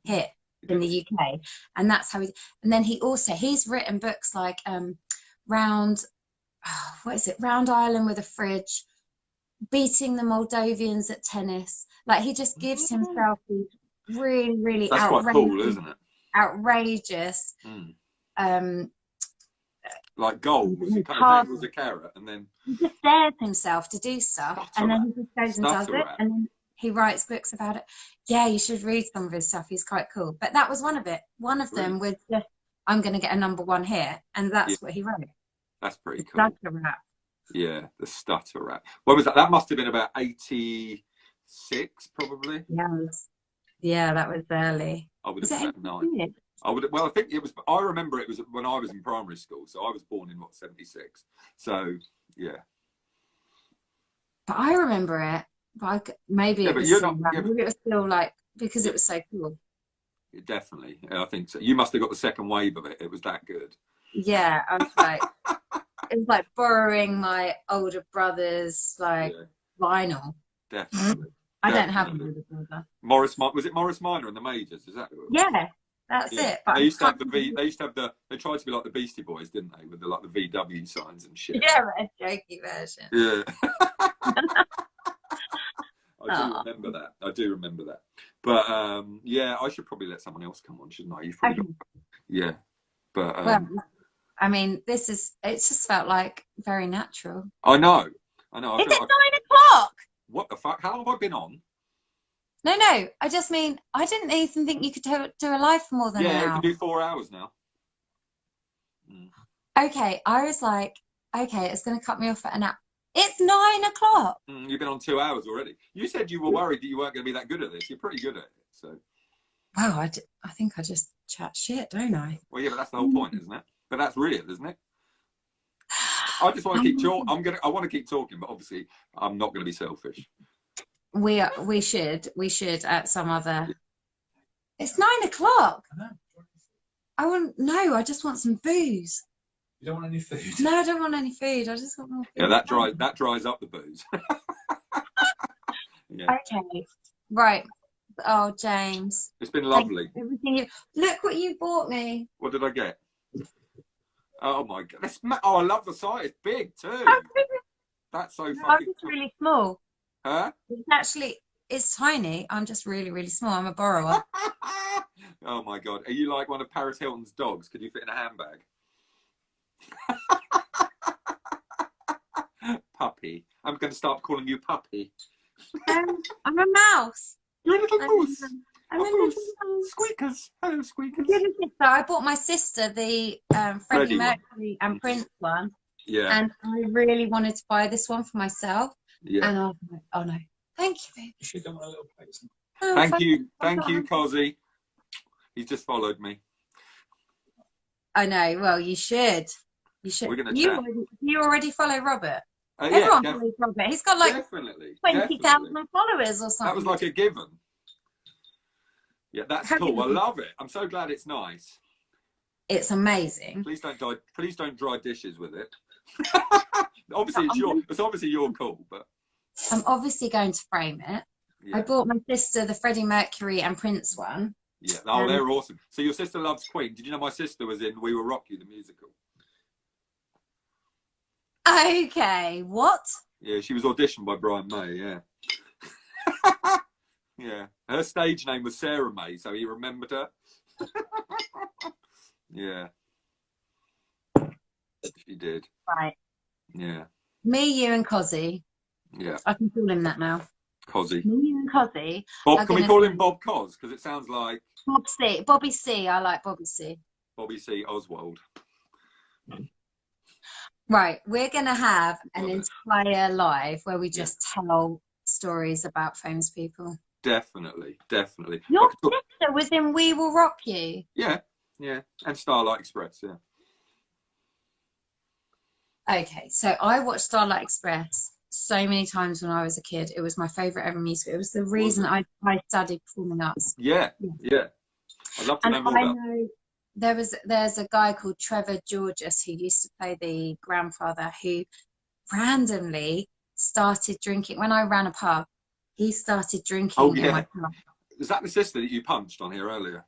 hit in the UK, and that's how and then he's written books like Round Island with a Fridge, Beating the Moldovians at Tennis. Like, he just gives himself these really, really that's quite cool, isn't it? Outrageous. Like goals. He kind of was a carrot, and then he just dares himself to do stuff, and then he just goes and does it, and then he writes books about it. Yeah, you should read some of his stuff. He's quite cool. But that was one of it. One of them was just, I'm going to get a #1 here, and that's what he wrote. That's pretty cool. Stutter rap. Yeah, the stutter rap. When was that? That must have been about 86, probably. Yeah, that was early. I would have been 9. Well, I think it was. I remember it was when I was in primary school. So I was born in 76. So yeah. But I remember it. Like, maybe it was still like, because it was so cool. Definitely, I think so. You must have got the second wave of it. It was that good. Yeah, I was like, it was like borrowing my older brother's vinyl. Definitely. I don't have an older brother. Was it Morris Minor and the Majors? Is that who it was? Yeah, that's it. But they used to have they tried to be like the Beastie Boys, didn't they? With the VW signs and shit. Yeah, a jokey version. Yeah. I do remember that. But yeah, I should probably let someone else come on, shouldn't I? You've probably yeah. But well, I mean, it's just felt like very natural. I know. Is it 9 o'clock? What the fuck? How long have I been on? No, I just mean, I didn't even think you could do a live for more than an hour. Yeah, you can do 4 hours now. Okay, I was like, okay, it's going to cut me off at an hour. It's 9 o'clock. You've been on 2 hours already. You said you were worried that you weren't going to be that good at this. You're pretty good at it, so. Wow, I think I just chat shit, don't I? Well, yeah, but that's the whole point, isn't it? But that's real, isn't it? I just want to keep talking. I want to keep talking, but obviously, I'm not going to be selfish. We should at some other. It's 9 o'clock. I just want some booze. You don't want any food? No, I don't want any food. I just want more food. Yeah, that dries up the booze. Yeah. Okay, right. Oh, James. It's been lovely. Look what you bought me. What did I get? Oh my god! I love the site. It's big too. That's so fucking. It's really small. Huh? It's tiny. I'm just really, really small. I'm a borrower. Oh my god! Are you like one of Paris Hilton's dogs? Could you fit in a handbag? Puppy. I'm going to start calling you Puppy. I'm a mouse. You're a little mouse. I'm a little mouse. Squeakers. Hello, Squeakers. I bought my sister the Freddie Mercury and Prince one. Yeah. And I really wanted to buy this one for myself. Yeah. And I was like, oh no. Thank you, babe. You should have done a little place. Thank you, Cozzy. He's just followed me. I know. Well, you should. You should. We're gonna chat. You already follow Robert? Everyone follows Robert. He's got like definitely 20,000 followers or something. That was like a given. Yeah, that's cool. I love it. I'm so glad it's nice. It's amazing. Please don't dry dishes with it. Obviously, it's obviously your call, but I'm obviously going to frame it. Yeah. I bought my sister the Freddie Mercury and Prince one. Yeah, they're awesome. So your sister loves Queen. Did you know my sister was in We Will Rock You, the musical? Okay, what? Yeah, she was auditioned by Brian May, yeah. Yeah, her stage name was Sarah May, so he remembered her. Yeah. She did. Right. Yeah. Me, you and Cozzy. Yeah. I can call him that now. Cozzy. Me, you and Cozzy. Bob, can we call him Bob Coz? Because it sounds like... Bobby C. I like Bobby C. Bobby C. Oswald. Right, we're going to have an entire live where we just tell stories about famous people. Definitely. Your sister was in We Will Rock You. Yeah, and Starlight Express, yeah. Okay, so I watched Starlight Express so many times when I was a kid. It was my favourite ever musical. It was the reason I studied performing arts. Yeah. I'd love to know more about that. There's a guy called Trevor Georges who used to play the grandfather who randomly started drinking. When I ran a pub, he started drinking in my pub. Is that the sister that you punched on here earlier?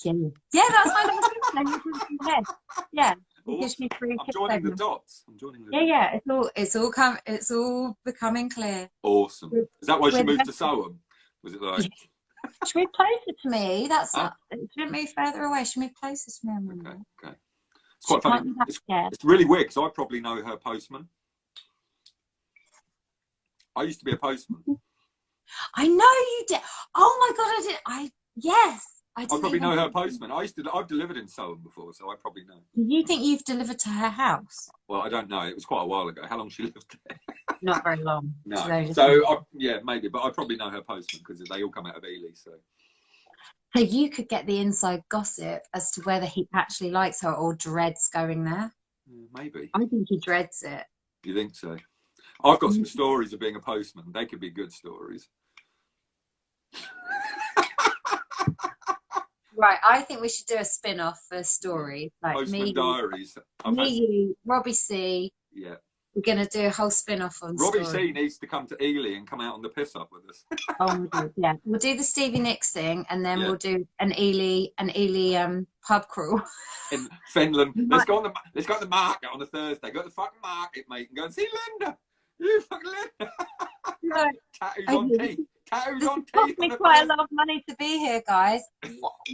Yeah, that's my little sister. Yeah. Awesome. I'm joining the dots. Yeah. It's all becoming clear. Awesome. Is that why she moved to Soham? Was it like? She moved closer to me. She didn't move further away. She moved closer to me. Okay. It's quite funny. It's really weird because I probably know her postman. I used to be a postman. I know you did. Oh my God, yes. I probably know her postman. I've delivered in Soham before, so I probably know. Do you think you've delivered to her house? Well, I don't know. It was quite a while ago. How long she lived there? Not very long. No. So maybe, but I probably know her postman because they all come out of Ely. So you could get the inside gossip as to whether he actually likes her or dreads going there. Maybe. I think he dreads it. Do you think so? I've got some stories of being a postman. They could be good stories. Right, I think we should do a spin-off for stories. Like Postman Diaries. You, Robbie C. Yeah. We're going to do a whole spin-off on Robbie C needs to come to Ely and come out on the piss up with us. Oh my God, yeah. We'll do the Stevie Nicks thing and then we'll do an Ely pub crawl. In Finland. Let's go on the market on a Thursday. Go to the fucking market, mate, and go and see Linda. You fucking Linda. Right. Tattoos on teeth. Tattoos on teeth. It cost me quite a lot of money to be here, guys.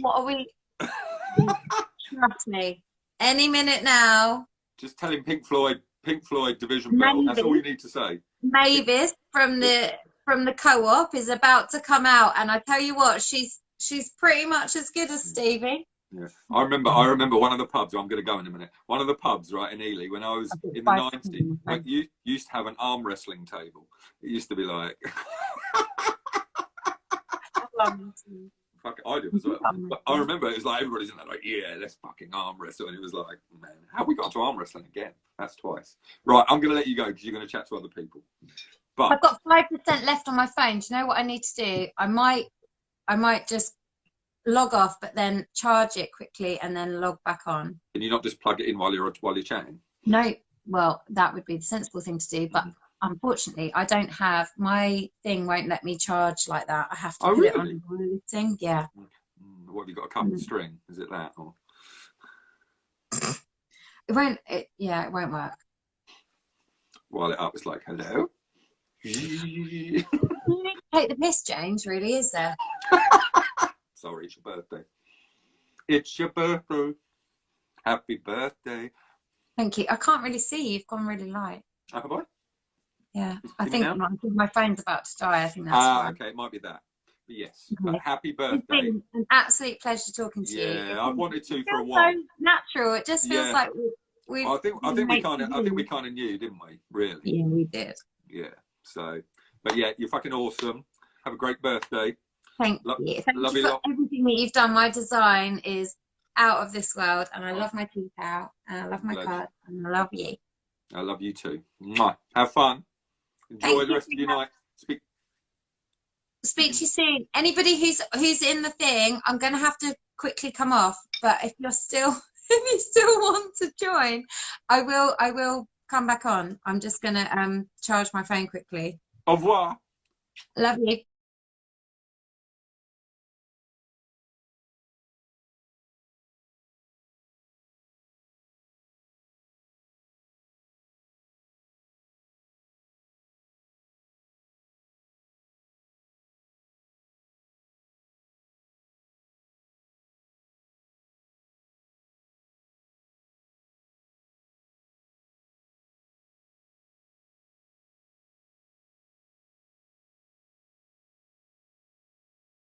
What are we? Trust me. Any minute now. Just tell him Pink Floyd Division Bell. That's all you need to say. Mavis from the Co-op is about to come out, and I tell you what, she's pretty much as good as Stevie. Yeah, I remember one of the pubs. I'm going to go in a minute. One of the pubs, right, in Ely, when I was in the 90s, like, you used to have an arm wrestling table. It used to be like. Fuck, I do as well. But I remember it was like everybody's in there like, yeah, let's fucking arm wrestle, and it was like, man, how have we got to arm wrestling again? That's twice. Right, I'm going to let you go because you're going to chat to other people. But I've got 5% left on my phone. Do you know what I need to do? I might just log off, but then charge it quickly and then log back on. Can you not just plug it in while you're chatting? No, well, that would be the sensible thing to do, but unfortunately, I don't have, my thing won't let me charge like that. I have to put it on a wireless thing. Yeah. What, have you got a cut and string? Is it that? Or? It won't work. While it up, it's like, hello? You need to take the piss, James, really, is there? Sorry, it's your birthday. It's your birthday. Happy birthday. Thank you. I can't really see. You've gone really light. Oh, have I? Yeah. I think my phone's about to die. I think that's why. Okay. It might be that. But yes. Okay. But happy birthday. It's been an absolute pleasure talking to you. Yeah, I wanted to for a while. So natural. It just feels like we. I think we kind of knew, didn't we? Really? Yeah, we did. Yeah. So, but yeah, you're fucking awesome. Have a great birthday. Thank you. Thank you for everything that you've done. My design is out of this world, and I love my teeth out, and I love my cards, and I love you. I love you too. Mwah. Have fun. Enjoy the rest of your night. Speak to you soon. Anybody who's in the thing, I'm going to have to quickly come off. But if you still want to join, I will come back on. I'm just going to charge my phone quickly. Au revoir. Love you.